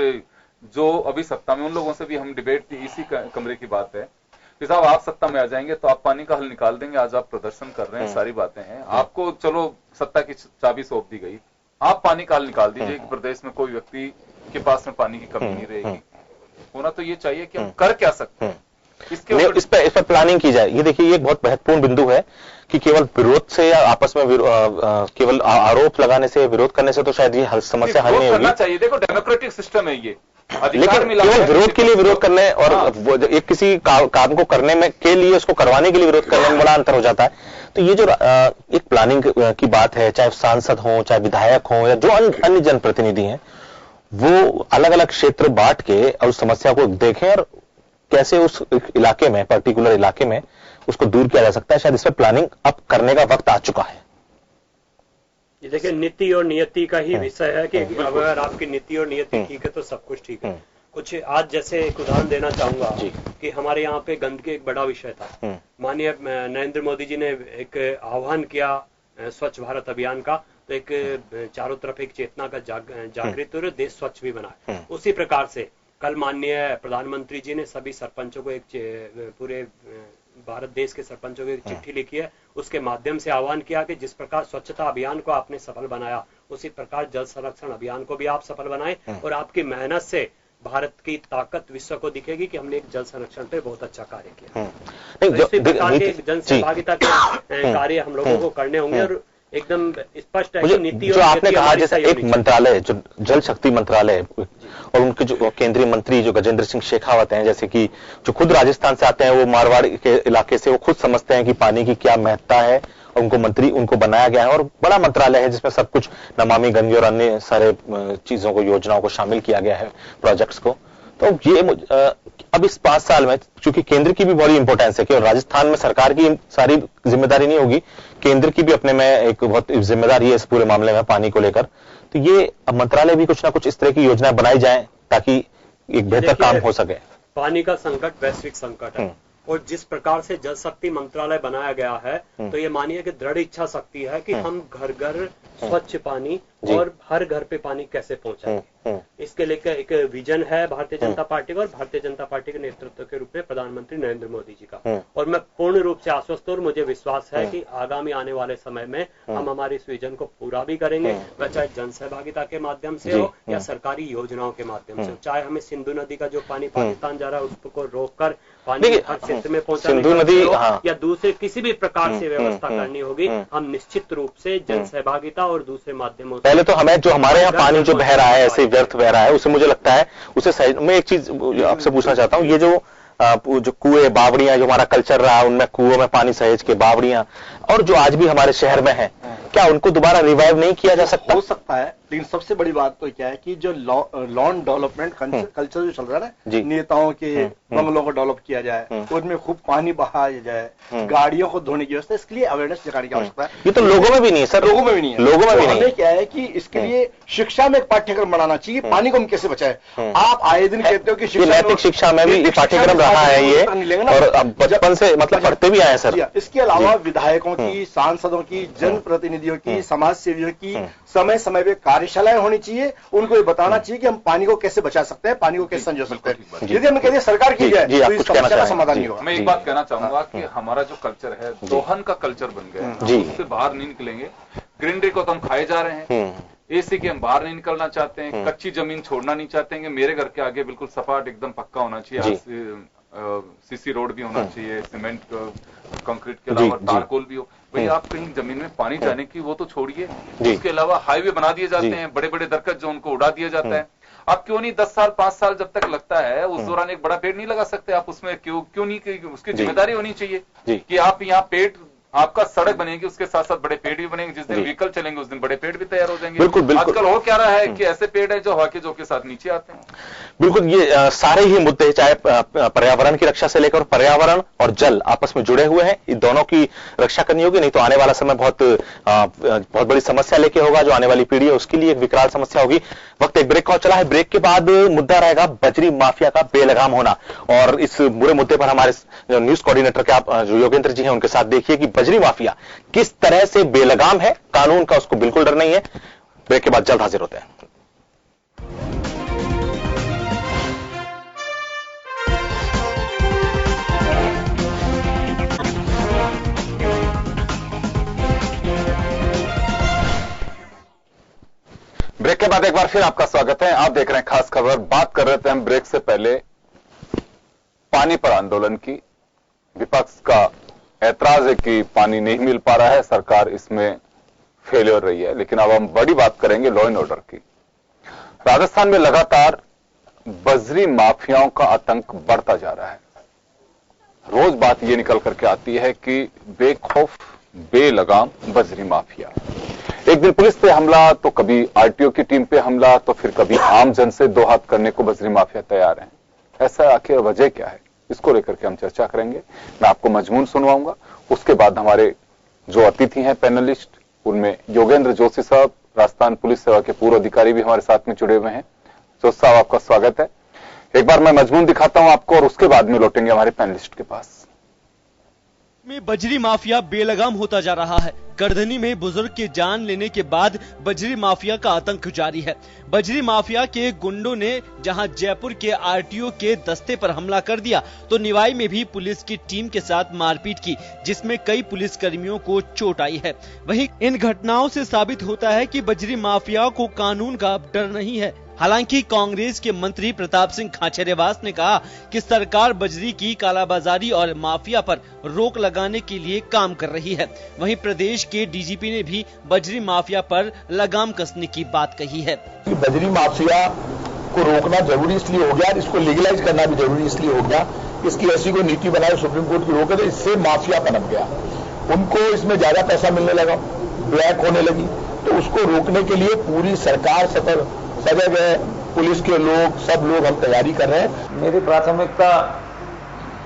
जो अभी सत्ता में, उन लोगों से भी हम डिबेट थी, इसी कमरे की बात है कि साहब आप सत्ता में आ जाएंगे तो आप पानी का हल निकाल देंगे। आज आप प्रदर्शन कर रहे हैं, सारी बातें हैं, आपको चलो सत्ता की चाबी सौंप दी गई, आप पानी का हल निकाल दीजिए कि प्रदेश में कोई व्यक्ति के पास में पानी की कमी नहीं रहेगी। होना तो ये चाहिए कि हम कर क्या सकते हैं, इस पर प्लानिंग की जाए। ये देखिए, ये बहुत महत्वपूर्ण बिंदु है कि केवल विरोध से या आपस में केवल आरोप लगाने से, विरोध करने से तो शायद ये समस्या हल नहीं होगी। चाहिए, देखो डेमोक्रेटिक सिस्टम है ये, लेकिन केवल विरोध के लिए विरोद करने और एक किसी काम को करने में के लिए, उसको करवाने के लिए विरोध करने में बड़ा अंतर हो जाता है। तो ये जो एक प्लानिंग की बात है, चाहे सांसद हो, चाहे विधायक हो, या जो अन्य जनप्रतिनिधि हैं, वो अलग अलग क्षेत्र बांट के और उस समस्या को देखें और कैसे उस इलाके में, पर्टिकुलर इलाके में उसको दूर किया जा सकता है। शायद इस पर प्लानिंग अब करने का वक्त आ चुका है। ये देखिए, नीति और नियति का ही विषय है कि अगर आपकी नीति और नियति ठीक है तो सब कुछ ठीक है। कुछ आज जैसे एक उदाहरण देना चाहूंगा कि हमारे यहाँ पे गंदगी एक बड़ा विषय था। माननीय नरेंद्र मोदी जी ने एक आह्वान किया स्वच्छ भारत अभियान का, तो एक चारों तरफ एक चेतना का जागृत और देश स्वच्छ भी बना। उसी प्रकार से कल माननीय प्रधानमंत्री जी ने सभी सरपंचों को, एक पूरे भारत देश के सरपंचों को एक चिट्ठी लिखी है, उसके माध्यम से आह्वान किया कि जिस प्रकार स्वच्छता अभियान को आपने सफल बनाया, उसी प्रकार जल संरक्षण अभियान को भी आप सफल बनाएं, और आपकी मेहनत से भारत की ताकत विश्व को दिखेगी कि हमने एक जल संरक्षण पे बहुत अच्छा कार्य किया। तो इसी प्रकार के जन सहभागिता के कार्य हम लोगों को करने होंगे, और एकदम स्पष्ट है कि नीति जो आपने कहा, जैसे एक मंत्रालय जो जल शक्ति मंत्रालय, और उनके जो केंद्रीय मंत्री जो गजेंद्र सिंह शेखावत हैं, जैसे कि जो खुद राजस्थान से आते हैं, वो मारवाड़ के इलाके से, वो खुद समझते हैं कि पानी की क्या महत्ता है, और उनको बनाया गया है, और बड़ा मंत्रालय है जिसमें सब कुछ नमामि गंगे और अन्य सारे चीजों को, योजनाओं को शामिल किया गया है, प्रोजेक्ट्स को। तो ये अब इस 5 साल में, चूंकि केंद्र की भी बड़ी इंपॉर्टेंस है, कि राजस्थान में सरकार की सारी जिम्मेदारी नहीं होगी, केंद्र की भी अपने में एक बहुत जिम्मेदारी है इस पूरे मामले में पानी को लेकर। तो ये अब मंत्रालय भी कुछ ना कुछ इस तरह की योजना बनाई जाए ताकि एक बेहतर काम हो सके। पानी का संकट वैश्विक संकट है, और जिस प्रकार से जल शक्ति मंत्रालय बनाया गया है, तो ये मानिए कि दृढ़ इच्छा शक्ति है कि हम घर घर स्वच्छ पानी और हर घर पे पानी कैसे पहुंचाएंगे, इसके लेकर एक विजन है भारतीय जनता पार्टी का और भारतीय जनता पार्टी के नेतृत्व के रूप में प्रधानमंत्री नरेंद्र मोदी जी का। और मैं पूर्ण रूप से आश्वस्त हूं और मुझे विश्वास है कि आगामी आने वाले समय में हम हमारे इस विजन को पूरा भी करेंगे, वह चाहे जन सहभागिता के माध्यम से हो या सरकारी योजनाओं के माध्यम से हो। चाहे हमें सिंधु नदी का जो पानी पाकिस्तान जा रहा है उसको रोककर पानी हर क्षेत्र में पहुंचाने या दूसरे किसी भी प्रकार से व्यवस्था करनी होगी, हम निश्चित रूप से जन सहभागिता और दूसरे माध्यमों से। पहले तो हमें जो हमारे यहाँ पानी जो बह रहा है, ऐसे व्यर्थ बह रहा है, उसे मुझे लगता है उसे सही। मैं एक चीज आपसे पूछना चाहता हूँ, ये जो कुएं बावड़ियां जो हमारा कल्चर रहा, उनमें कुओं में पानी सहेज के बावड़ियां और जो आज भी हमारे शहर में है, क्या उनको दोबारा रिवाइव नहीं किया जा सकता? हो सकता है, लेकिन सबसे बड़ी बात तो क्या है कि जो लॉन डेवलपमेंट कल्चर जो चल रहा है ना, नेताओं के बंगलों को डेवलप किया जाए, उनमें खूब पानी बहाया जाए, गाड़ियों को धोने की व्यवस्था, इसके लिए अवेयरनेस जगाने की आवश्यकता है। ये तो लोगों में भी नहीं है सर, लोगों में भी नहीं है, लोगों में भी नहीं है। क्या है कि इसके लिए शिक्षा में एक पाठ्यक्रम बनाना चाहिए, पानी को हम कैसे बचाए। आप आए दिन कहते हो कि नैतिक शिक्षा में भी पाठ्यक्रम रहा है ये, और बचपन से मतलब पढ़ते भी आए सर। इसके अलावा विधायकों की, सांसदों की, जनप्रतिनिधियों की, समाज सेवियों की समय समय पे कार्यशालाएं होनी चाहिए, उनको ये बताना चाहिए कि हम पानी को कैसे बचा सकते हैं, पानी को कैसे संजो सकते हैं। यदि हम कहते हैं सरकार की जाए तो इस समस्या का समाधान नहीं होगा। मैं एक बात कहना चाहूंगा कि हमारा जो कल्चर है दोहन का कल्चर बन गया है, उससे बाहर नहीं निकलेंगे। ग्रीनरी को तो हम खाए जा रहे हैं, एसी के हम बाहर नहीं निकलना चाहते हैं, कच्ची जमीन छोड़ना नहीं चाहते हैं। मेरे घर के आगे बिल्कुल सपाट एकदम पक्का होना चाहिए, सीसी रोड भी होना चाहिए, सीमेंट कंक्रीट के अलावा टारकोल भी हो। भाई आप कहीं जमीन में पानी जाने की वो तो छोड़िए, उसके अलावा हाईवे बना दिए जाते हैं, बड़े बड़े दरख्त जो उनको उड़ा दिया जाता है। आप क्यों नहीं 10 साल 5 साल जब तक लगता है उस दौरान एक बड़ा पेड़ नहीं लगा सकते आप? उसमें क्यों नहीं, उसकी जिम्मेदारी होनी चाहिए कि आप यहाँ पेड़, आपका सड़क बनेगी उसके साथ साथ बड़े पेड़ भी बनेंगे। जिस दिन व्हीकल चलेंगे उस दिन बड़े पेड़ भी तैयार हो जाएंगे। बिल्कुल। आजकल हो क्या रहा है कि ऐसे पेड़ है जो हवा के झोंके साथ नीचे आते हैं। बिल्कुल, ये सारे ही मुद्दे चाहे पर्यावरण की रक्षा से लेकर, पर्यावरण और जल आपस में जुड़े हुए हैं, इन दोनों की रक्षा करनी होगी, नहीं तो आने वाला समय बहुत बड़ी समस्या लेके होगा। जो आने वाली पीढ़ी है उसके लिए एक विकराल समस्या होगी। वक्त एक ब्रेक का चला है, ब्रेक के बाद मुद्दा रहेगा बजरी माफिया का बेलगाम होना, और इस बुरे मुद्दे पर हमारे न्यूज कोऑर्डिनेटर के आप जो योगेंद्र जी हैं उनके साथ देखिए कि बजरी माफिया किस तरह से बेलगाम है, कानून का उसको बिल्कुल डर नहीं है। ब्रेक के बाद जल्द हाजिर होते हैं। ब्रेक के बाद एक बार फिर आपका स्वागत है। आप देख रहे हैं खास खबर। बात कर रहे थे हम ब्रेक से पहले पानी पर आंदोलन की। विपक्ष का ऐतराज है कि पानी नहीं मिल पा रहा है, सरकार इसमें फेल हो रही है। लेकिन अब हम बड़ी बात करेंगे लॉ एंड ऑर्डर की। राजस्थान में लगातार बजरी माफियाओं का आतंक बढ़ता जा रहा है। रोज बात यह निकल करके आती है कि बेखौफ बेलगाम बजरी माफिया। एक दिन पुलिस पे हमला, तो कभी आरटीओ की टीम पे हमला, तो फिर कभी आम जन से दो हाथ करने को बजरी माफिया तैयार हैं। ऐसा आखिर वजह क्या है, इसको लेकर के हम चर्चा करेंगे। मैं आपको मजमून सुनवाऊंगा। उसके बाद हमारे जो अतिथि हैं पैनलिस्ट, उनमें योगेंद्र जोशी साहब, राजस्थान पुलिस सेवा के पूर्व अधिकारी भी हमारे साथ में जुड़े हुए हैं। जोशी साहब, आपका स्वागत है। एक बार मैं मजमून दिखाता हूं आपको और उसके बाद में लौटेंगे हमारे पैनलिस्ट के पास। में बजरी माफिया बेलगाम होता जा रहा है। करधनी में बुजुर्ग की जान लेने के बाद बजरी माफिया का आतंक जारी है। बजरी माफिया के गुंडों ने जहां जयपुर के आरटीओ के दस्ते पर हमला कर दिया, तो निवाई में भी पुलिस की टीम के साथ मारपीट की, जिसमें कई पुलिस कर्मियों को चोट आई है। वहीं इन घटनाओं से साबित होता है कि बजरी माफिया को कानून का डर नहीं है। हालांकि कांग्रेस के मंत्री प्रताप सिंह खाचरियावास ने कहा कि सरकार बजरी की कालाबाजारी और माफिया पर रोक लगाने के लिए काम कर रही है। वहीं प्रदेश के डीजीपी ने भी बजरी माफिया पर लगाम कसने की बात कही है। बजरी माफिया को रोकना जरूरी इसलिए हो गया, इसको लीगलाइज करना भी जरूरी इसलिए हो गया। इसकी ऐसी कोई नीति बनाए सुप्रीम कोर्ट की रोके, तो इससे माफिया पनप गया, उनको इसमें ज्यादा पैसा मिलने लगा, ब्लैक होने लगी। तो उसको रोकने के लिए पूरी सरकार सजग है, पुलिस के लोग, सब लोग हम तैयारी कर रहे हैं। मेरी प्राथमिकता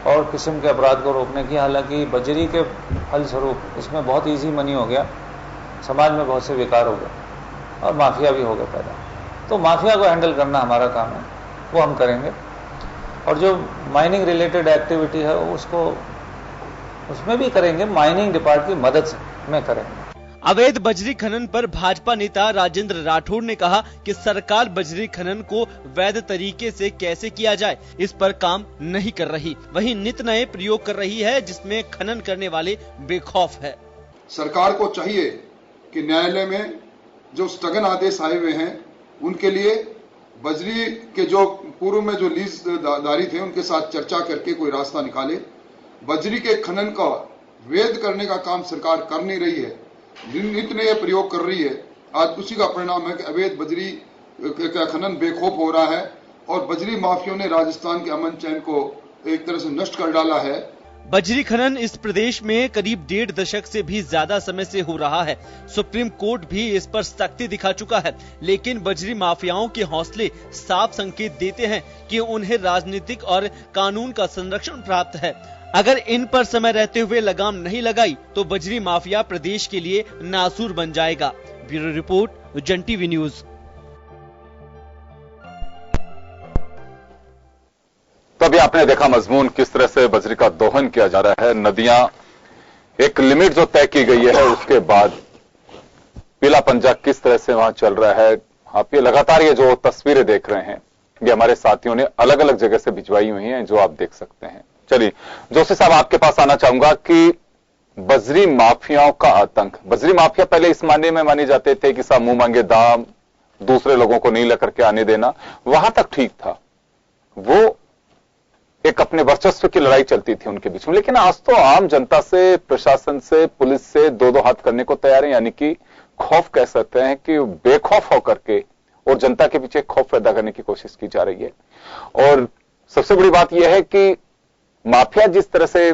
और किस्म के अपराध को रोकने की, हालांकि बजरी के फलस्वरूप इसमें बहुत इजी मनी हो गया, समाज में बहुत से विकार हो गए और माफिया भी हो गए पैदा। तो माफिया को हैंडल करना हमारा काम है, वो हम करेंगे। और जो माइनिंग रिलेटेड एक्टिविटी है उसको उसमें भी करेंगे, माइनिंग डिपार्टमेंट की मदद से में करेंगे। अवैध बजरी खनन पर भाजपा नेता राजेंद्र राठौड़ ने कहा कि सरकार बजरी खनन को वैध तरीके से कैसे किया जाए इस पर काम नहीं कर रही, वहीं नित नए प्रयोग कर रही है जिसमें खनन करने वाले बेखौफ है। सरकार को चाहिए कि न्यायालय में जो स्थगन आदेश आए हुए हैं उनके लिए बजरी के जो पूर्व में जो लीजदारी थे उनके साथ चर्चा करके कोई रास्ता निकाले। बजरी के खनन का वैध करने का काम सरकार कर नहीं रही है, नित नए प्रयोग कर रही है। आज उसी का परिणाम है कि अवैध बजरी का खनन बेखौफ हो रहा है और बजरी माफियाओं ने राजस्थान के अमन चैन को एक तरह से नष्ट कर डाला है। बजरी खनन इस प्रदेश में करीब 1.5 दशक से भी ज्यादा समय से हो रहा है। सुप्रीम कोर्ट भी इस पर सख्ती दिखा चुका है, लेकिन बजरी माफियाओं के हौसले साफ संकेत देते हैं कि उन्हें राजनीतिक और कानून का संरक्षण प्राप्त है। अगर इन पर समय रहते हुए लगाम नहीं लगाई तो बजरी माफिया प्रदेश के लिए नासूर बन जाएगा। ब्यूरो रिपोर्ट, जन टीवी न्यूज। तभी आपने देखा मजमून किस तरह से बजरी का दोहन किया जा रहा है। नदियां एक लिमिट जो तय की गई है उसके बाद पीला पंजा किस तरह से वहां चल रहा है। आप ये लगातार ये जो तस्वीरें देख रहे हैं ये हमारे साथियों ने अलग अलग जगह से भिजवाई हुई हैं जो आप देख सकते हैं। चलिए जोशी साहब आपके पास आना चाहूंगा कि बजरी माफियाओं का आतंक, बजरी माफिया पहले इस मायने में माने जाते थे कि साहब मुंह मांगे दाम, दूसरे लोगों को नहीं लेकर के आने देना, वहां तक ठीक था, वो एक अपने वर्चस्व की लड़ाई चलती थी उनके बीच में। लेकिन आज तो आम जनता से, प्रशासन से, पुलिस से दो हाथ करने को तैयार है, यानी कि खौफ कह सकते हैं कि बेखौफ होकर के और जनता के पीछे खौफ पैदा करने की कोशिश की जा रही है। और सबसे बड़ी बात यह है कि माफिया जिस तरह से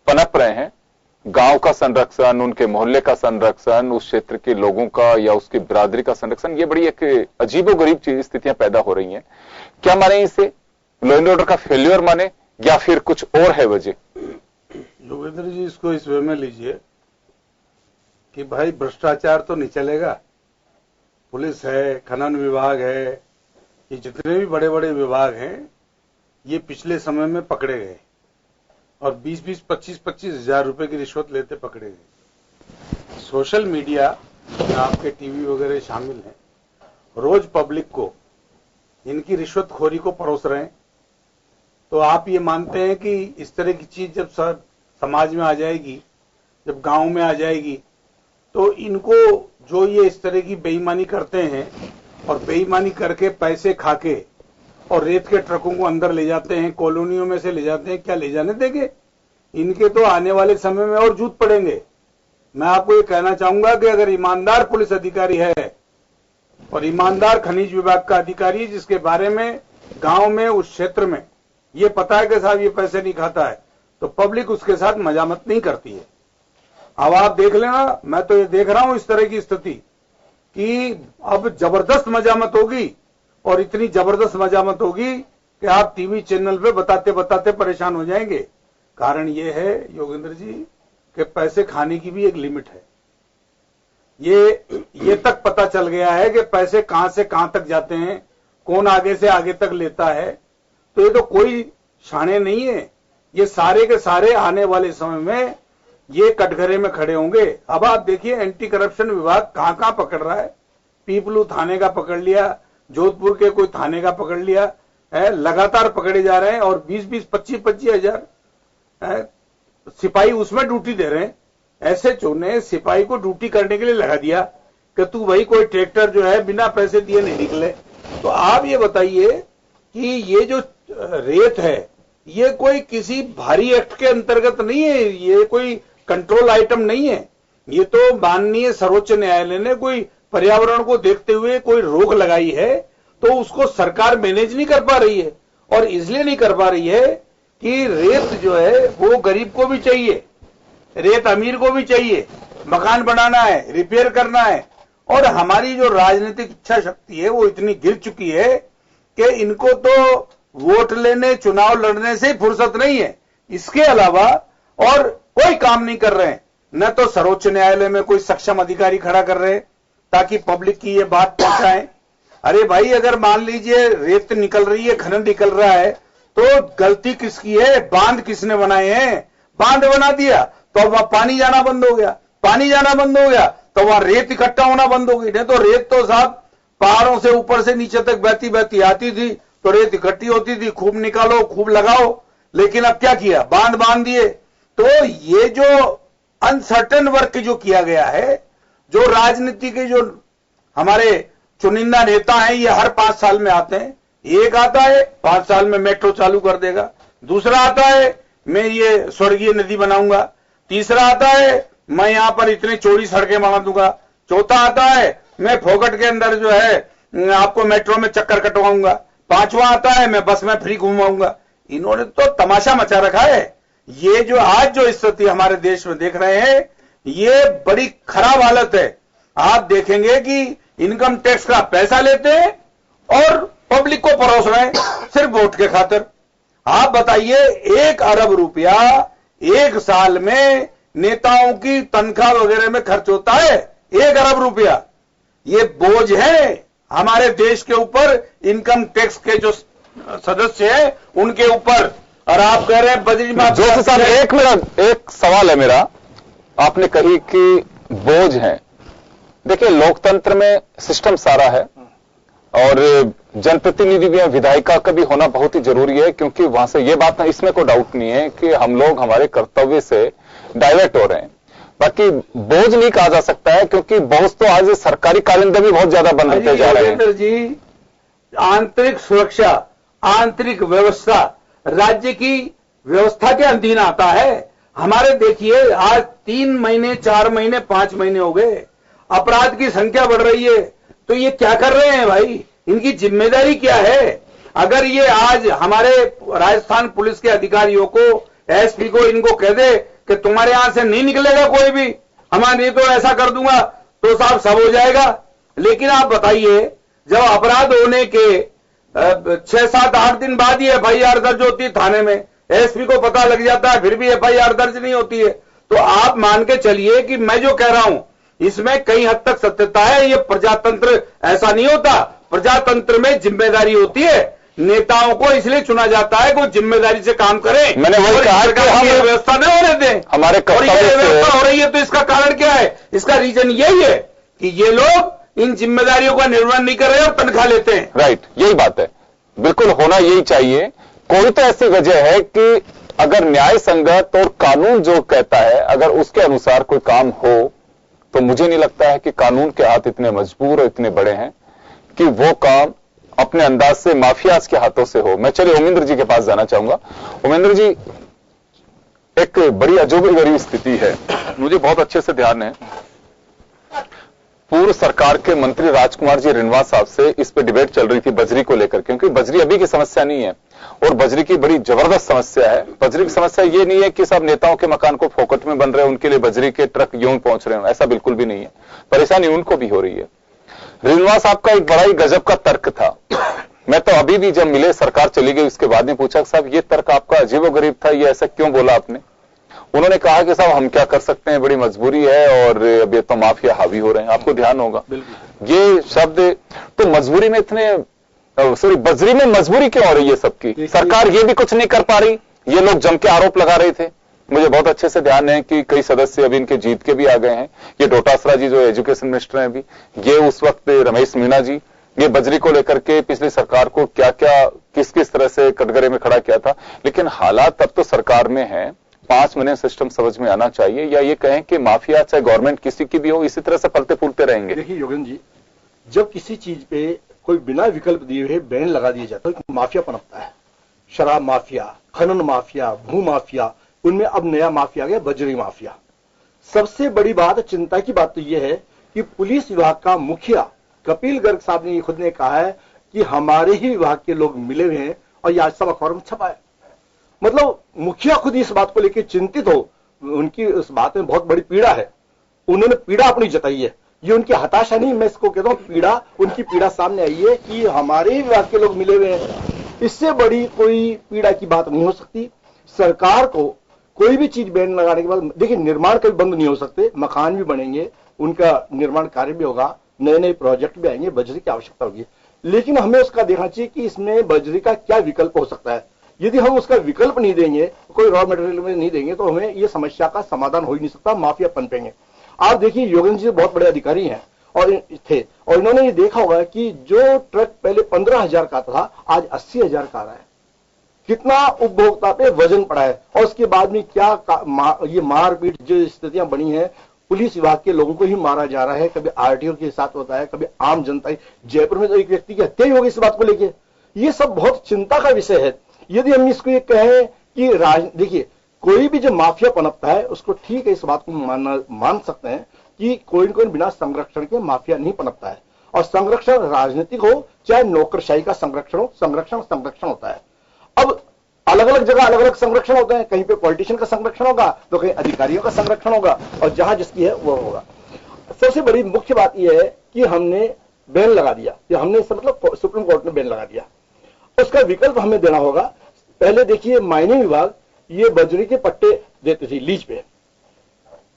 पनप रहे हैं, गांव का संरक्षण, उनके मोहल्ले का संरक्षण, उस क्षेत्र के लोगों का या उसकी बिरादरी का संरक्षण, ये बड़ी एक अजीबोगरीब स्थितियां पैदा हो रही हैं। क्या माने इसे लॉ एंड ऑर्डर का फेल्योर माने या फिर कुछ और है वजह? योगेंद्र जी, इसको इस वे में लीजिए कि भाई भ्रष्टाचार तो नहीं चलेगा। पुलिस है, खनन विभाग है, ये जितने भी बड़े बड़े विभाग हैं ये पिछले समय में पकड़े गए और 20-20, 25-25 हजार रुपए की रिश्वत लेते पकड़े गए। सोशल मीडिया में आपके टीवी वगैरह शामिल हैं, रोज पब्लिक को इनकी रिश्वतखोरी को परोस रहे हैं। तो आप ये मानते हैं कि इस तरह की चीज जब समाज में आ जाएगी, जब गांव में आ जाएगी, तो इनको जो ये इस तरह की बेईमानी करते हैं और बेईमानी करके पैसे खाके और रेत के ट्रकों को अंदर ले जाते हैं, कॉलोनियों में से ले जाते हैं, क्या ले जाने देंगे? इनके तो आने वाले समय में और जूत पड़ेंगे। मैं आपको ये कहना चाहूंगा कि अगर ईमानदार पुलिस अधिकारी है और ईमानदार खनिज विभाग का अधिकारी जिसके बारे में गांव में, उस क्षेत्र में ये पता है कि साहब ये पैसे नहीं खाता है, तो पब्लिक उसके साथ मजामत नहीं करती है। अब आप देख लेना, मैं तो ये देख रहा हूं इस तरह की स्थिति कि अब जबरदस्त मजामत होगी और इतनी जबरदस्त मजामत होगी कि आप टीवी चैनल पे बताते बताते परेशान हो जाएंगे। कारण ये है योगेंद्र जी कि पैसे खाने की भी एक लिमिट है। ये तक पता चल गया है कि पैसे कहां से कहां तक जाते हैं, कौन आगे से आगे तक लेता है। तो ये तो कोई शाणे नहीं है, ये सारे के सारे आने वाले समय में ये कटघरे में खड़े होंगे। अब आप देखिए एंटी करप्शन विभाग कहां कहां पकड़ रहा है। पीपलू थाने का पकड़ लिया, जोधपुर के कोई थाने का पकड़ लिया है, लगातार पकड़े जा रहे हैं और 20-20, 25-25 हजार सिपाही उसमें ड्यूटी दे रहे हैं। एसएचओ ने सिपाही को ड्यूटी करने के लिए लगा दिया कि तू भाई कोई ट्रैक्टर जो है बिना पैसे दिए नहीं निकले। तो आप ये बताइए कि ये जो रेत है ये कोई किसी भारी एक्ट के अंतर्गत नहीं है, ये कोई कंट्रोल आइटम नहीं है। ये तो माननीय सर्वोच्च न्यायालय ने कोई पर्यावरण को देखते हुए कोई रोक लगाई है, तो उसको सरकार मैनेज नहीं कर पा रही है। और इसलिए नहीं कर पा रही है कि रेत जो है वो गरीब को भी चाहिए, रेत अमीर को भी चाहिए, मकान बनाना है, रिपेयर करना है। और हमारी जो राजनीतिक इच्छा शक्ति है वो इतनी गिर चुकी है कि इनको तो वोट लेने, चुनाव लड़ने से फुर्सत नहीं है, इसके अलावा और कोई काम नहीं कर रहे हैं। न तो सर्वोच्च न्यायालय में कोई सक्षम अधिकारी खड़ा कर रहे ताकि पब्लिक की ये बात पहुंचाएं। अरे भाई, अगर मान लीजिए रेत निकल रही है, खनन निकल रहा है, तो गलती किसकी है? बांध किसने बनाए हैं? बांध बना दिया तो अब पानी जाना बंद हो गया। पानी जाना बंद हो गया तो वहां रेत इकट्ठा होना बंद हो गई। नहीं तो रेत तो साहब पहाड़ों से ऊपर से नीचे तक बहती बहती आती थी, तो रेत इकट्ठी होती थी, खूब निकालो खूब लगाओ। लेकिन अब क्या किया, बांध दिए। तो ये जो अनसर्टेन वर्क जो किया गया है, जो राजनीति के जो हमारे चुनिंदा नेता हैं, ये हर 5 साल में आते हैं। एक आता है 5 साल में मेट्रो चालू कर देगा, दूसरा आता है मैं ये स्वर्गीय नदी बनाऊंगा, तीसरा आता है मैं यहां पर इतनी चौड़ी सड़कें बना दूंगा, चौथा आता है मैं फोकट के अंदर जो है आपको मेट्रो में चक्कर कटवाऊंगा, पांचवा आता है मैं बस में फ्री घुमाऊंगा। इन्होंने तो तमाशा मचा रखा है। ये जो आज जो स्थिति हमारे देश में देख रहे हैं, ये बड़ी खराब हालत है। आप देखेंगे कि इनकम टैक्स का पैसा लेते हैं और पब्लिक को परोस रहे हैं सिर्फ वोट के खातिर। आप बताइए 1 अरब रुपया 1 साल में नेताओं की तनख्वाह वगैरह में खर्च होता है, 1 अरब रुपया। ये बोझ है हमारे देश के ऊपर, इनकम टैक्स के जो सदस्य हैं उनके ऊपर। और आप कह रहे हैं बजरी माफी। जोशी साहब, एक सवाल है मेरा। आपने कही कि बोझ है। देखिए, लोकतंत्र में सिस्टम सारा है और जनप्रतिनिधि भी, विधायिका का भी होना बहुत ही जरूरी है, क्योंकि वहां से ये बात ना, इसमें कोई डाउट नहीं है कि हम लोग हमारे कर्तव्य से डाइवर्ट हो रहे हैं। बाकी बोझ नहीं कहा जा सकता है, क्योंकि बोझ तो आज सरकारी कारिंदे भी बहुत ज्यादा बनते जा रहे हैं। जी, आंतरिक सुरक्षा, आंतरिक व्यवस्था राज्य की व्यवस्था के अधीन आता है। हमारे देखिए आज 3 महीने 4 महीने 5 महीने हो गए, अपराध की संख्या बढ़ रही है। तो ये क्या कर रहे हैं भाई, इनकी जिम्मेदारी क्या है? अगर ये आज हमारे राजस्थान पुलिस के अधिकारियों को, एसपी को, इनको कह दे कि तुम्हारे यहां से नहीं निकलेगा कोई भी, हमारे तो ऐसा कर दूंगा, तो साहब सब हो जाएगा। लेकिन आप बताइए, जब अपराध होने के 6, 7, 8 दिन बाद ही FIR दर्ज होती है थाने में, एसपी को पता लग जाता है, फिर भी FIR दर्ज नहीं होती है। तो आप मान के चलिए कि मैं जो कह रहा हूं इसमें कई हद तक सत्यता है। ये प्रजातंत्र ऐसा नहीं होता। प्रजातंत्र में जिम्मेदारी होती है, नेताओं को इसलिए चुना जाता है कि वो जिम्मेदारी से काम करें। मैंने वही कहा कि हम व्यवस्था न होने दें। हमारे व्यवस्था हो रही है, तो इसका कारण क्या है? इसका रीजन यही है कि ये लोग इन जिम्मेदारियों का निर्वहन नहीं कर रहे और तनख्वाह लेते हैं। राइट, यही बात है। बिल्कुल होना यही चाहिए। कोई तो ऐसी वजह है कि अगर न्याय संगत और कानून जो कहता है, अगर उसके अनुसार कोई काम हो, तो मुझे नहीं लगता है कि कानून के हाथ इतने मजबूर और इतने बड़े हैं कि वो काम अपने अंदाज से माफियाज के हाथों से हो। मैं चलिए उमेंद्र जी के पास जाना चाहूंगा। उमेंद्र जी, एक बड़ी अजोगरी स्थिति है, मुझे बहुत अच्छे से ध्यान है। पूर्व सरकार के मंत्री राजकुमार जी रिनवा साहब से इस पे डिबेट चल रही थी बजरी को लेकर, क्योंकि बजरी अभी की समस्या नहीं है और बजरी की बड़ी जबरदस्त समस्या है। बजरी की समस्या ये नहीं है कि सब नेताओं के मकान को फोकट में बन रहे हैं, उनके लिए बजरी के ट्रक यूं पहुंच रहे हैं, ऐसा बिल्कुल भी नहीं है। परेशानी उनको भी हो रही है। रिनवा साहब का एक बड़ा ही गजब का तर्क था। मैं तो अभी भी जब मिले, सरकार चली गई, उसके बाद में पूछा साहब ये तर्क आपका अजीबोगरीब था, ये ऐसा क्यों बोला आपने? उन्होंने कहा कि साहब हम क्या कर सकते हैं, बड़ी मजबूरी है और अब ये तो माफिया हावी हो रहे हैं। आपको ध्यान होगा ये शब्द। तो मजबूरी में इतने, सॉरी, बजरी में मजबूरी क्यों हो रही है सबकी? सरकार ये भी कुछ नहीं कर पा रही। ये लोग जम के आरोप लगा रहे थे। मुझे बहुत अच्छे से ध्यान है कि कई सदस्य अभी इनके जीत के भी आ गए हैं। ये डोटासरा जी जो एजुकेशन मिनिस्टर हैं अभी, ये उस वक्त रमेश मीणा जी, ये बजरी को लेकर के पिछली सरकार को क्या क्या किस किस तरह से कटघरे में खड़ा किया था। लेकिन हालात तब तो सरकार में है, 5 महीने सिस्टम समझ में आना चाहिए, या ये कहें कि माफिया चाहे गवर्नमेंट किसी की भी हो, इसी तरह से फलते फूलते रहेंगे। देखिए योगेंद्र जी, जब किसी चीज पे कोई बिना विकल्प दिए हुए बैन लगा दिया जाता है तो माफिया पनपता है। शराब माफिया, खनन माफिया, भू माफिया, उनमें अब नया माफिया आ गया बजरी माफिया। सबसे बड़ी बात, चिंता की बात तो यह है कि पुलिस विभाग का मुखिया कपिल गर्ग साहब ने खुद ने कहा है कि हमारे ही विभाग के लोग मिले हुए हैं और ये आज सब अखबार में छपा है। मतलब मुखिया खुद इस बात को लेकर चिंतित हो, उनकी इस बात में बहुत बड़ी पीड़ा है। उन्होंने पीड़ा अपनी जताई है। ये उनकी हताशा नहीं, मैं इसको कहता हूं पीड़ा, उनकी पीड़ा सामने आई है कि हमारे ही विभाग के लोग मिले हुए हैं। इससे बड़ी कोई पीड़ा की बात नहीं हो सकती। सरकार को कोई भी चीज बैन लगाने के बाद, देखिए निर्माण कभी बंद नहीं हो सकते, मकान भी बनेंगे, उनका निर्माण कार्य भी होगा, नए नए प्रोजेक्ट भी आएंगे, बजरी की आवश्यकता होगी। लेकिन हमें उसका देखना चाहिए कि इसमें बजरी का क्या विकल्प हो सकता है। यदि हम उसका विकल्प नहीं देंगे, कोई रॉ मटेरियल में नहीं देंगे, तो हमें ये समस्या का समाधान हो ही नहीं सकता, माफिया पनपेंगे। आप देखिए योगेंद्र जी बहुत बड़े अधिकारी हैं और थे, और इन्होंने ये देखा होगा कि जो ट्रक पहले 15,000 का था आज 80,000 का आ रहा है। कितना उपभोक्ता पे वजन पड़ा है, और उसके बाद में क्या ये मारपीट जो स्थितियां बनी है, पुलिस विभाग के लोगों को ही मारा जा रहा है, कभी आरटीओ के साथ होता है, कभी आम जनता। जयपुर में तो एक व्यक्ति की हत्या ही होगी इस बात को लेके। ये सब बहुत चिंता का विषय है। यदि हम इसको ये कहें कि देखिए कोई भी जो माफिया पनपता है उसको ठीक है, इस बात को मान सकते हैं कि कोई न कोई बिना संरक्षण के माफिया नहीं पनपता है, और संरक्षण राजनीतिक हो चाहे नौकरशाही का संरक्षण हो, संरक्षण होता है। अब अलग अलग जगह अलग अलग संरक्षण होते हैं, कहीं पे पॉलिटिशियन का संरक्षण होगा तो कहीं अधिकारियों का संरक्षण होगा, और जहां जिसकी है वो होगा। सबसे बड़ी मुख्य बात यह है कि हमने बैन लगा दिया, या हमने मतलब सुप्रीम कोर्ट ने बैन लगा दिया, उसका विकल्प हमें देना होगा। पहले देखिए माइनिंग विभाग ये बजरी के पट्टे देते थे लीज पे,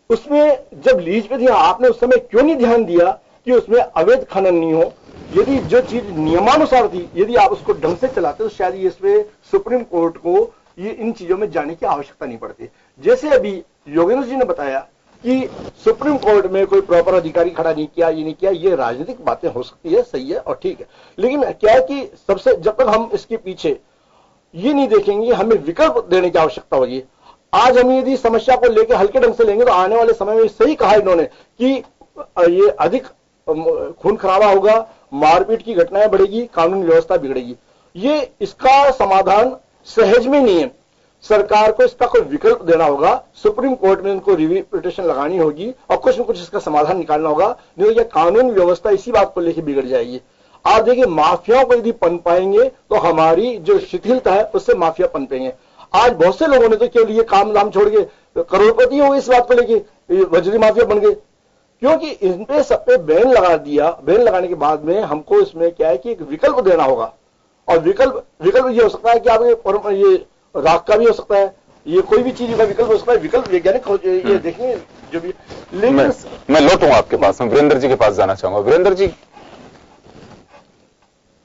उसमें जब लीज पे दिया आपने उस समय क्यों नहीं ध्यान दिया कि उसमें अवैध खनन नहीं हो। यदि जो चीज नियमानुसार थी यदि आप उसको ढंग से चलाते तो शायद इसमें सुप्रीम कोर्ट को ये इन चीजों में जाने की आवश्यकता नहीं पड़ती। जैसे अभी योगेंद्र जी ने बताया कि सुप्रीम कोर्ट में कोई प्रॉपर अधिकारी खड़ा नहीं किया, ये नहीं किया, ये राजनीतिक बातें हो सकती है, सही है और ठीक है, लेकिन क्या है कि सबसे जब तक हम इसके पीछे ये नहीं देखेंगे हमें विकल्प देने की आवश्यकता होगी। आज हम यदि समस्या को लेकर हल्के ढंग से लेंगे तो आने वाले समय में सही कहा इन्होंने कि ये अधिक खून खराबा होगा, मारपीट की घटनाएं बढ़ेगी, कानून व्यवस्था बिगड़ेगी। ये इसका समाधान सहज में नहीं है, सरकार को इसका कोई विकल्प देना होगा, सुप्रीम कोर्ट में इनको रिव्यू पिटीशन लगानी होगी और कुछ न कुछ इसका समाधान निकालना होगा, नहीं तो यह कानून व्यवस्था इसी बात को लेकर बिगड़ जाएगी। आप देखिए माफियाओं को यदि पन पाएंगे तो हमारी जो शिथिलता है उससे माफिया पनपेंगे। आज बहुत से लोगों ने तो केवल ये काम नाम छोड़ के करोड़पति हो गए, इस बात को लेके बजरी माफिया बन गए, क्योंकि इन पे सब पे बैन लगा दिया। बैन लगाने के बाद में हमको इसमें क्या है कि एक विकल्प देना होगा, और विकल्प ये हो सकता है कि आप ये राख का भी हो सकता है, ये कोई भी चीज का विकल्प हो सकता है, विकल्प वैज्ञानिक ये देखेंगे जो भी। लेकिन मैं लौटूंगा आपके पास, मैं वीरेंद्र जी के पास जाना चाहूंगा। वीरेंद्र जी,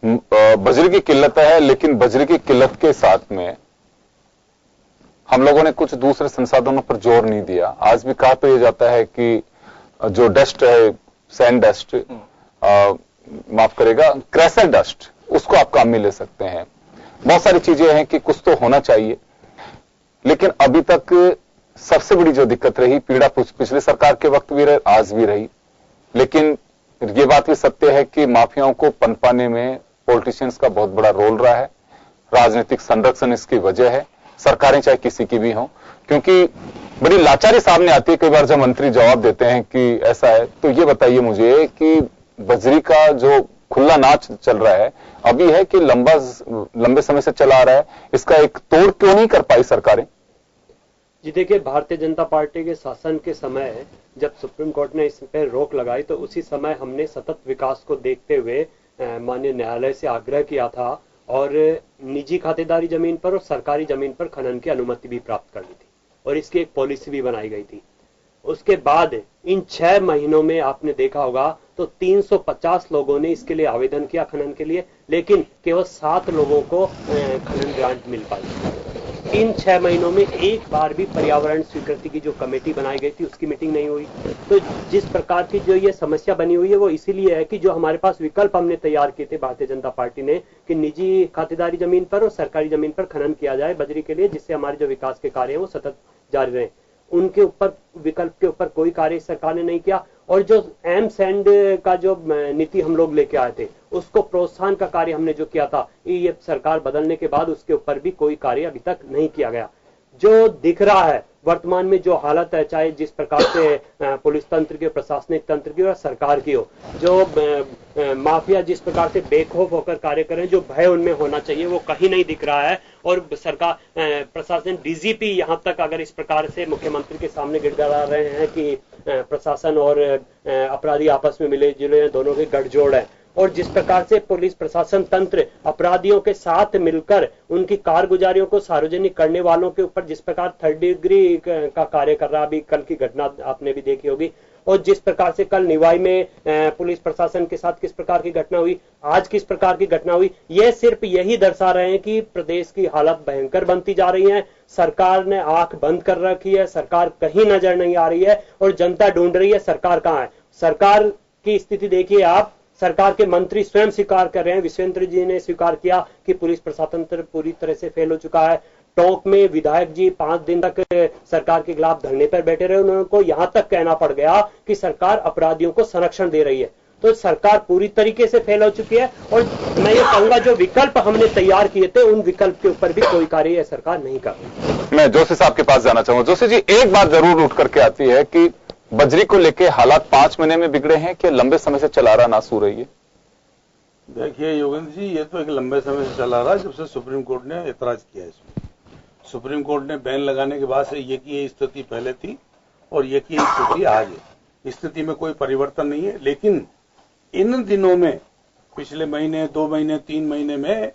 बजरी की किल्लत है, लेकिन बजरी की किल्लत के साथ में हम लोगों ने कुछ दूसरे संसाधनों पर जोर नहीं दिया। आज भी कहा तो यह जाता है कि जो डस्ट है, सैंड डस्ट, माफ करेगा क्रैशर डस्ट, उसको आप काम में ले सकते हैं। बहुत सारी चीजें हैं कि कुछ तो होना चाहिए, लेकिन अभी तक सबसे बड़ी जो दिक्कत रही, पीड़ा पिछले सरकार के वक्त भी रही, आज भी रही, लेकिन ये बात भी सत्य है कि माफियाओं को पनपाने में पॉलिटिशियंस का बहुत बड़ा रोल रहा है। राजनीतिक संरक्षण इसकी वजह है, सरकारें चाहे किसी की भी हों, क्योंकि बड़ी लाचारी सामने आती है कई बार जब मंत्री जवाब देते हैं कि ऐसा है। तो ये बताइए मुझे कि बजरी का जो खुला नाच चल रहा है अभी है कि लंबे समय से चला आ रहा है, इसका एक तोड़ क्यों नहीं कर पाई सरकारें? जी देखिए, भारतीय जनता पार्टी के शासन के समय जब सुप्रीम कोर्ट ने इस पर रोक लगाई तो उसी समय हमने सतत विकास को देखते हुए माननीय न्यायालय से आग्रह किया था और निजी खातेदारी जमीन पर और सरकारी जमीन पर खनन की अनुमति भी प्राप्त कर ली थी, और इसकी एक पॉलिसी भी बनाई गई थी। उसके बाद इन 6 महीनों में आपने देखा होगा तो 350 लोगों ने इसके लिए आवेदन किया खनन के लिए, लेकिन केवल 7 लोगों को खनन ग्रांट मिल पाई। इन 6 महीनों में एक बार भी पर्यावरण स्वीकृति की जो कमेटी बनाई गई थी उसकी मीटिंग नहीं हुई। तो जिस प्रकार की जो ये समस्या बनी हुई है वो इसीलिए है कि जो हमारे पास विकल्प हमने तैयार किए थे भारतीय जनता पार्टी ने कि निजी खातेदारी जमीन पर और सरकारी जमीन पर खनन किया जाए बजरी के लिए, जिससे हमारे जो विकास के कार्य है वो सतत जारी रहे, उनके ऊपर विकल्प के ऊपर कोई कार्य सरकार ने नहीं किया। और जो एम सैंड का जो नीति हम लोग लेके आए थे उसको प्रोत्साहन का कार्य हमने जो किया था, ये सरकार बदलने के बाद उसके ऊपर भी कोई कार्य अभी तक नहीं किया गया। जो दिख रहा है वर्तमान में जो हालत है, चाहे जिस प्रकार से पुलिस तंत्र की, प्रशासनिक तंत्र की और सरकार की हो, जो माफिया जिस प्रकार से बेखौफ होकर कार्य करें, जो भय उनमें होना चाहिए वो कहीं नहीं दिख रहा है। और सरकार, प्रशासन, डीजीपी यहाँ तक अगर इस प्रकार से मुख्यमंत्री के सामने गिड़गिड़ा रहे हैं कि प्रशासन और अपराधी आपस में मिले जुले, दोनों के गठजोड़ है, और जिस प्रकार से पुलिस प्रशासन तंत्र अपराधियों के साथ मिलकर उनकी कारगुजारियों को सार्वजनिक करने वालों के ऊपर जिस प्रकार 3rd डिग्री का कार्य कर रहा, अभी कल की घटना आपने भी देखी होगी, और जिस प्रकार से कल निवाई में पुलिस प्रशासन के साथ किस प्रकार की घटना हुई, आज किस प्रकार की घटना हुई, यह सिर्फ यही दर्शा रहे हैं कि प्रदेश की हालत भयंकर बनती जा रही है। सरकार ने आंख बंद कर रखी है, सरकार कहीं नजर नहीं आ रही है और जनता ढूंढ रही है सरकार कहां है। सरकार की स्थिति देखिए आप, सरकार के मंत्री स्वयं स्वीकार कर रहे हैं, विश्वेंद्र जी ने स्वीकार किया कि पुलिस प्रशासन पूरी तरह से फेल हो चुका है। टोंक में विधायक जी 5 दिन तक सरकार के खिलाफ धरने पर बैठे रहे, उनको यहां तक कहना पड़ गया कि सरकार अपराधियों को संरक्षण दे रही है। तो सरकार पूरी तरीके से फेल हो चुकी है और मैं ये कहूंगा जो विकल्प हमने तैयार किए थे उन विकल्प के ऊपर भी कोई कार्य सरकार नहीं कर रही। मैं जोशी साहब के पास जाना चाहूंगा। जोशी जी, एक बात जरूर उठ करके आती है कि बजरी को लेके हालात 5 महीने में बिगड़े हैं कि लंबे समय से चला रहा नासूर है ये? देखिए योगेंद्र जी, ये तो एक लंबे समय से चला रहा, जब से सुप्रीम कोर्ट ने एतराज किया इसमें। सुप्रीम कोर्ट ने बैन लगाने के बाद से ये की स्थिति पहले थी और ये की स्थिति आज है। स्थिति में कोई परिवर्तन नहीं है, लेकिन इन दिनों में पिछले महीने, 2 महीने, 3 महीने में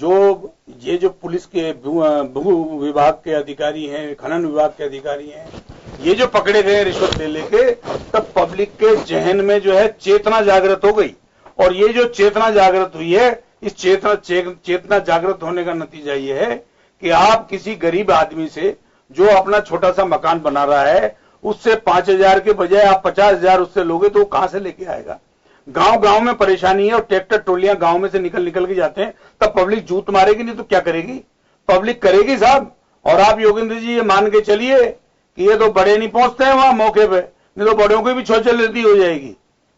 जो पुलिस के भू विभाग के अधिकारी हैं, खनन विभाग के अधिकारी हैं, ये जो पकड़े गए रिश्वत ले लेके, तब पब्लिक के जहन में जो है चेतना जागृत हो गई। और ये जो चेतना जागृत हुई है, इस चेतना जागृत होने का नतीजा ये है कि आप किसी गरीब आदमी से जो अपना छोटा सा मकान बना रहा है, उससे 5,000 के बजाय आप 50,000 उससे लोगे तो वो कहां से लेके आएगा। गांव गांव में परेशानी है और ट्रैक्टर ट्रोलियां गांव में से निकल के जाते हैं, तब पब्लिक जूत मारेगी, नहीं तो क्या करेगी? पब्लिक करेगी साहब। और आप योगेंद्र जी ये मान के चलिए कि ये तो बड़े नहीं पहुंचते हैं वहां मौके पे, नहीं तो बड़ों की भी छोचलती हो जाएगी,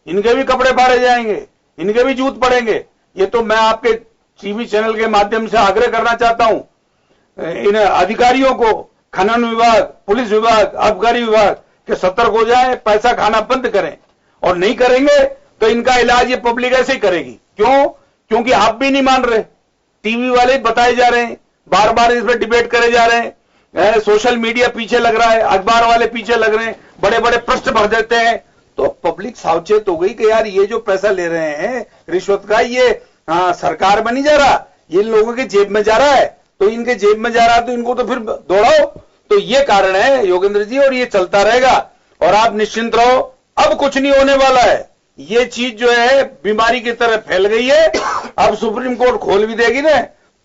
इनके भी कपड़े फाड़े जाएंगे, इनके भी जूत पड़ेंगे। ये तो मैं आपके टीवी चैनल के माध्यम से आग्रह करना चाहता हूं इन अधिकारियों को, खनन विभाग, पुलिस विभाग, आबकारी विभाग के सतर्क हो जाए, पैसा खाना बंद करें। और नहीं करेंगे तो इनका इलाज ये पब्लिक ऐसे ही करेगी। क्यों? क्योंकि आप भी नहीं मान रहे, टीवी वाले बताए जा रहे हैं, बार बार इस पर डिबेट करे जा रहे हैं, सोशल मीडिया पीछे लग रहा है, अखबार वाले पीछे लग रहे हैं, बड़े बड़े प्रश्न भर देते हैं। तो पब्लिक सावचेत हो गई कि यार ये जो पैसा ले रहे हैं रिश्वत का, ये सरकार में नहीं जा रहा, ये लोगों के जेब में जा रहा है। तो इनके जेब में जा रहा है तो इनको तो फिर दौड़ाओ। तो ये कारण है योगेंद्र जी, और ये चलता रहेगा। और आप निश्चिंत रहो, अब कुछ नहीं होने वाला है। ये चीज जो है बीमारी की तरह फैल गई है। अब सुप्रीम कोर्ट खोल भी देगी ना,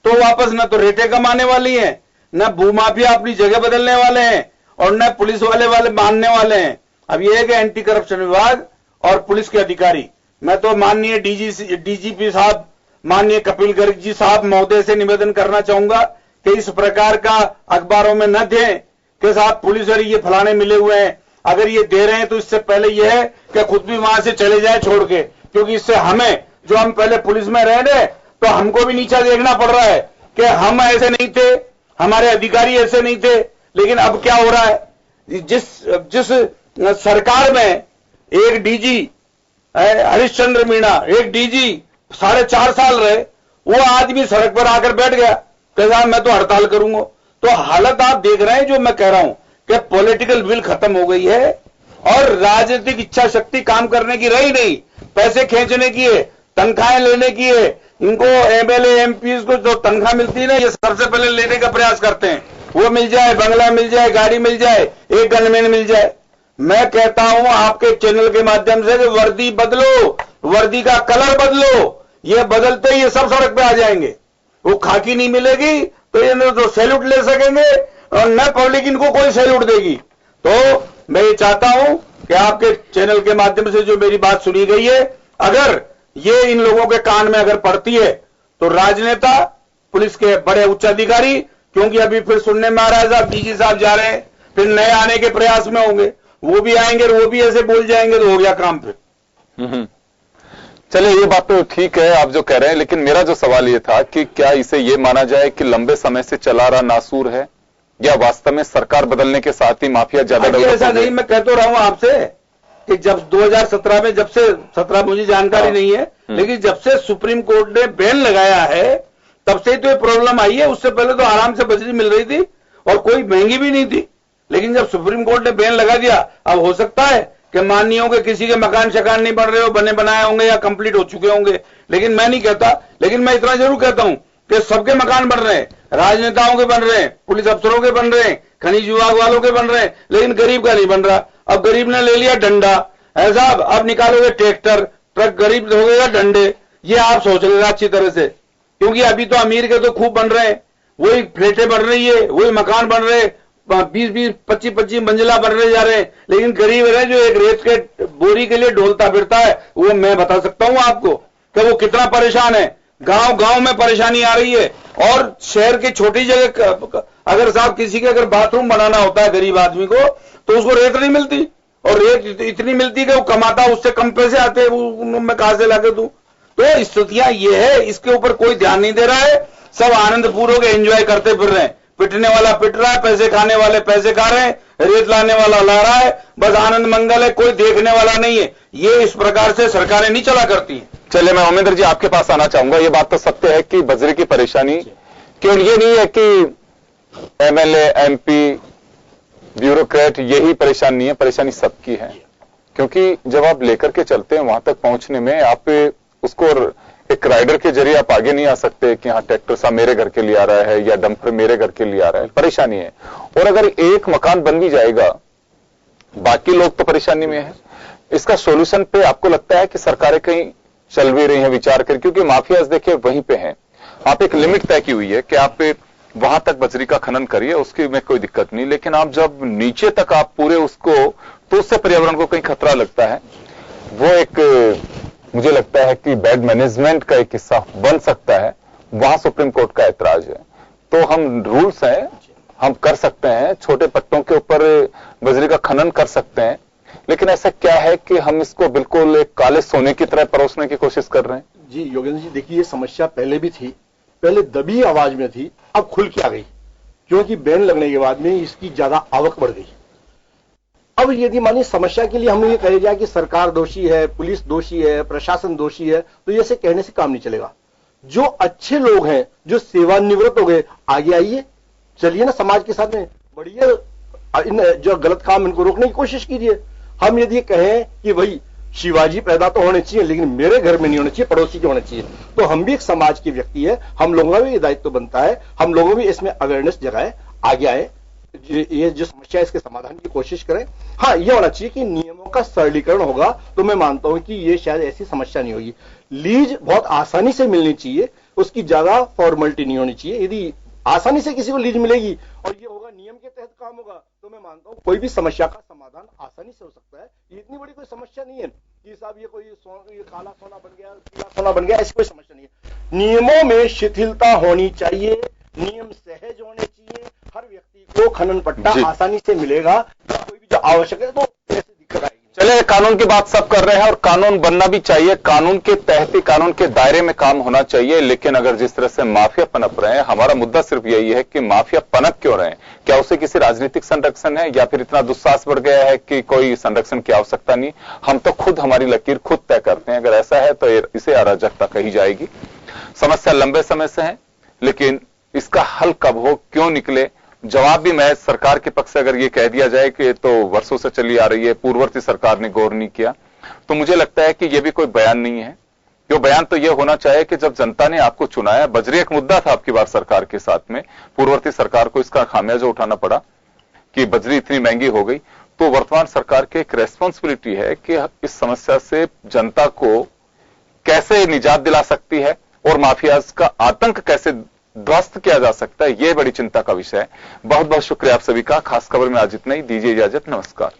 तो वापस न तो रेटे कमाने वाली है, न भूमाफिया अपनी जगह बदलने वाले हैं, और न पुलिस वाले मानने वाले हैं। अब ये है कि एंटी करप्शन विभाग और पुलिस के अधिकारी, मैं तो माननीय डीजीपी साहब, माननीय कपिल गर्ग जी साहब महोदय से निवेदन करना चाहूंगा कि इस प्रकार का अखबारों में न दें कि साहब पुलिस और ये फलाने मिले हुए हैं। अगर ये दे रहे हैं तो इससे पहले ये है कि खुद भी वहां से चले जाए छोड़ के, क्योंकि इससे हमें, जो हम पहले पुलिस में रह रहे, तो हमको भी नीचा देखना पड़ रहा है कि हम ऐसे नहीं थे, हमारे अधिकारी ऐसे नहीं थे। लेकिन अब क्या हो रहा है, जिस सरकार में एक डीजी हरिश्चंद्र मीणा, एक डीजी 4.5 साल रहे, वो आदमी सड़क पर आकर बैठ गया कि साहब मैं तो हड़ताल करूंगा। तो हालत आप देख रहे हैं, जो मैं कह रहा हूं कि पॉलिटिकल विल खत्म हो गई है और राजनीतिक इच्छा शक्ति काम करने की रही नहीं। पैसे खींचने की है, तनख्वाहें लेने की है। इनको एमएलए एमपी को जो तनख्वाह मिलती है ना, ये सबसे पहले लेने का प्रयास करते हैं। वो मिल जाए, बंगला मिल जाए, गाड़ी मिल जाए, एक गनमैन मिल जाए। मैं कहता हूं आपके चैनल के माध्यम से कि वर्दी बदलो, वर्दी का कलर बदलो। ये बदलते ही ये सब सड़क पे आ जाएंगे। वो खाकी नहीं मिलेगी तो ये न तो सैल्यूट ले सकेंगे और न पब्लिक इनको कोई सैल्यूट देगी। तो मैं ये चाहता हूं कि आपके चैनल के माध्यम से जो मेरी बात सुनी गई है, अगर ये इन लोगों के कान में अगर पड़ती है तो राजनेता, पुलिस के बड़े उच्च अधिकारी, क्योंकि अभी फिर सुनने में आ रहा है साहब डीजी साहब जा रहे हैं, फिर नए आने के प्रयास में होंगे, वो भी आएंगे, वो भी ऐसे बोल जाएंगे, तो हो गया काम फिर। चलिए ये बात तो ठीक है आप जो कह रहे हैं, लेकिन मेरा जो सवाल ये था कि क्या इसे ये माना जाए कि लंबे समय से चला रहा नासूर है, या वास्तव में सरकार बदलने के साथ ही माफिया ज्यादा डेवलप? ऐसा नहीं, मैं कह तो रहा हूं आपसे कि जब 2017 में, जब से 17 मुझे जानकारी नहीं है, लेकिन जब से सुप्रीम कोर्ट ने बैन लगाया है तब से तो ये प्रॉब्लम आई है। उससे पहले तो आराम से बजरी मिल रही थी और कोई महंगी भी नहीं थी। लेकिन जब सुप्रीम कोर्ट ने बैन लगा दिया, अब हो सकता है कि माननीयों के किसी के मकान शकान नहीं बन रहे हो, बने बनाए होंगे या कंप्लीट हो चुके होंगे, लेकिन मैं नहीं कहता। लेकिन मैं इतना जरूर कहता हूं कि सबके मकान बन रहे हैं, राजनेताओं के बन रहे हैं, पुलिस अफसरों के बन रहे हैं, खनिज विभाग वालों के बन रहे हैं, लेकिन गरीब का नहीं बन रहा। अब गरीब ने ले लिया डंडा, है साहब अब निकालोगे ट्रैक्टर, ट्रक गरीब हो गया डंडे। ये आप सोच लेना अच्छी तरह से, क्योंकि अभी तो अमीर के तो खूब बन रहे हैं, वही फ्लैटें बन रही है, वही मकान बन रहे, 20-20, 25-25 मंजिला बन रहे जा रहे हैं, लेकिन गरीब है जो एक रेत के बोरी के लिए ढोलता फिरता है, वो मैं बता सकता हूं आपको कि वो कितना परेशान है। गांव गांव में परेशानी आ रही है, और शहर की छोटी जगह अगर साहब किसी के अगर बाथरूम बनाना होता है गरीब आदमी को, तो उसको रेत नहीं मिलती, और रेत इतनी मिलती कि वो कमाता उससे कम पैसे आते हैं, मैं कहां से लाके दूं। तो स्थितियां ये है, इसके ऊपर कोई ध्यान नहीं दे रहा है, सब आनंद पूर्वक एंजॉय करते फिर रहे हैं। पिटने वाला पिट रहा है, पैसे खाने वाले पैसे खा रहे हैं, रेत लाने वाला ला रहा है, बस आनंद मंगल है, कोई देखने वाला नहीं है। ये इस प्रकार से सरकारें नहीं चला करती। चलिए मैं उमेंद्र जी आपके पास आना चाहूंगा। ये बात तो सत्य है कि बजरी की परेशानी केवल ये नहीं है कि एमएलए, एमपी, ब्यूरोक्रेट यही परेशानी नहीं है, परेशानी सबकी है। क्योंकि जब आप लेकर के चलते हैं वहां तक पहुंचने में आप उसको एक राइडर के जरिए आप आगे नहीं आ सकते कि हाँ ट्रैक्टर साहब मेरे घर के लिए आ रहा है या डंपर मेरे घर के लिए आ रहा है, परेशानी है। और अगर एक मकान बन भी जाएगा, बाकी लोग तो परेशानी में है। इसका सॉल्यूशन पे आपको लगता है कि सरकारें कहीं चल भी रही हैं विचार कर, क्योंकि माफियाज देखिए वहीं पे हैं। आप एक लिमिट तय की हुई है कि आप वहां तक बजरी का खनन करिए, उसकी में कोई दिक्कत नहीं, लेकिन आप जब नीचे तक आप पूरे उसको, तो उससे पर्यावरण को कहीं खतरा लगता है। वो एक मुझे लगता है कि बैड मैनेजमेंट का एक हिस्सा बन सकता है। वहां सुप्रीम कोर्ट का ऐतराज है। तो हम रूल्स हैं, हम कर सकते हैं, छोटे पट्टों के ऊपर बजरी का खनन कर सकते हैं, लेकिन ऐसा क्या है कि हम इसको बिल्कुल एक काले सोने की तरह परोसने की कोशिश कर रहे हैं। जी योगेंद्र जी, देखिए ये समस्या पहले भी थी, पहले दबी आवाज में थी, अब खुल के आ गई, क्योंकि बैन लगने के बाद में इसकी ज्यादा आवक बढ़ गई। अब यदि मानिए समस्या के लिए हम ये कहे जाए कि सरकार दोषी है, पुलिस दोषी है, प्रशासन दोषी है, तो ये से कहने से काम नहीं चलेगा। जो अच्छे लोग हैं, जो सेवानिवृत्त हो गए, आगे आइए, चलिए ना समाज के साथ में बढ़िए, इन जो गलत काम इनको रोकने की कोशिश कीजिए। हम यदि कहें कि भाई शिवाजी पैदा तो होने चाहिए, लेकिन मेरे घर में नहीं होने चाहिए, पड़ोसी के होने चाहिए, तो हम भी एक समाज के व्यक्ति है, हम लोगों का भी दायित्व बनता है, हम लोगों भी इसमें अवेयरनेस जगाए, आगे आए, ये जो समस्या है इसके समाधान की कोशिश करें। हाँ, ये होना चाहिए कि नियमों का सरलीकरण होगा तो मैं मानता हूं कि ये शायद ऐसी समस्या नहीं होगी। लीज बहुत आसानी से मिलनी चाहिए, उसकी ज्यादा फॉर्मेलिटी नहीं होनी चाहिए। यदि आसानी से किसी को लीज मिलेगी और ये होगा नियम के तहत काम होगा, तो मैं मानता हूं कोई भी समस्या का समाधान आसानी से हो सकता है। ये इतनी बड़ी कोई समस्या नहीं है कि साहब ये कोई ये काला सोना बन गया, पीला सोना बन गया, ऐसी कोई समस्या नहीं है। नियमों में शिथिलता होनी चाहिए, नियम सहज होने चाहिए, हर व्यक्ति को खनन पट्टा आसानी से मिलेगा, कोई भी जो आवश्यक है तो ऐसे दिक्कत आएगी। चलिए, कानून की बात सब कर रहे हैं और कानून बनना भी चाहिए, कानून के तहत ही, कानून के दायरे में काम होना चाहिए। लेकिन अगर जिस तरह से माफिया पनप रहे हैं, हमारा मुद्दा सिर्फ यही है कि माफिया पनप क्यों रहे हैं? क्या उसे किसी राजनीतिक संरक्षण है, या फिर इतना दुस्साहस बढ़ गया है कि कोई संरक्षण की आवश्यकता नहीं? हम तो खुद हमारी लकीर खुद तय करते हैं। अगर ऐसा है तो इसे अराजकता कही जाएगी। समस्या लंबे समय से है, लेकिन इसका हल कब हो, क्यों निकले, जवाब भी मैं सरकार के पक्ष से अगर ये कह दिया जाए कि तो वर्षों से चली आ रही है, पूर्ववर्ती सरकार ने गौर नहीं किया, तो मुझे लगता है कि ये भी कोई बयान नहीं है। जो बयान तो ये होना चाहिए कि जब जनता ने आपको चुनाया, बजरी एक मुद्दा था आपकी बार सरकार के साथ में, पूर्ववर्ती सरकार को इसका खामियाजा उठाना पड़ा कि बजरी इतनी महंगी हो गई, तो वर्तमान सरकार की एक रेस्पॉन्सिबिलिटी है कि इस समस्या से जनता को कैसे निजात दिला सकती है और माफियाज का आतंक कैसे ध्वस्त किया जा सकता है, यह बड़ी चिंता का विषय है। बहुत बहुत शुक्रिया आप सभी का। खास खबर में आज इतना ही, दीजिए इजाजत, नमस्कार।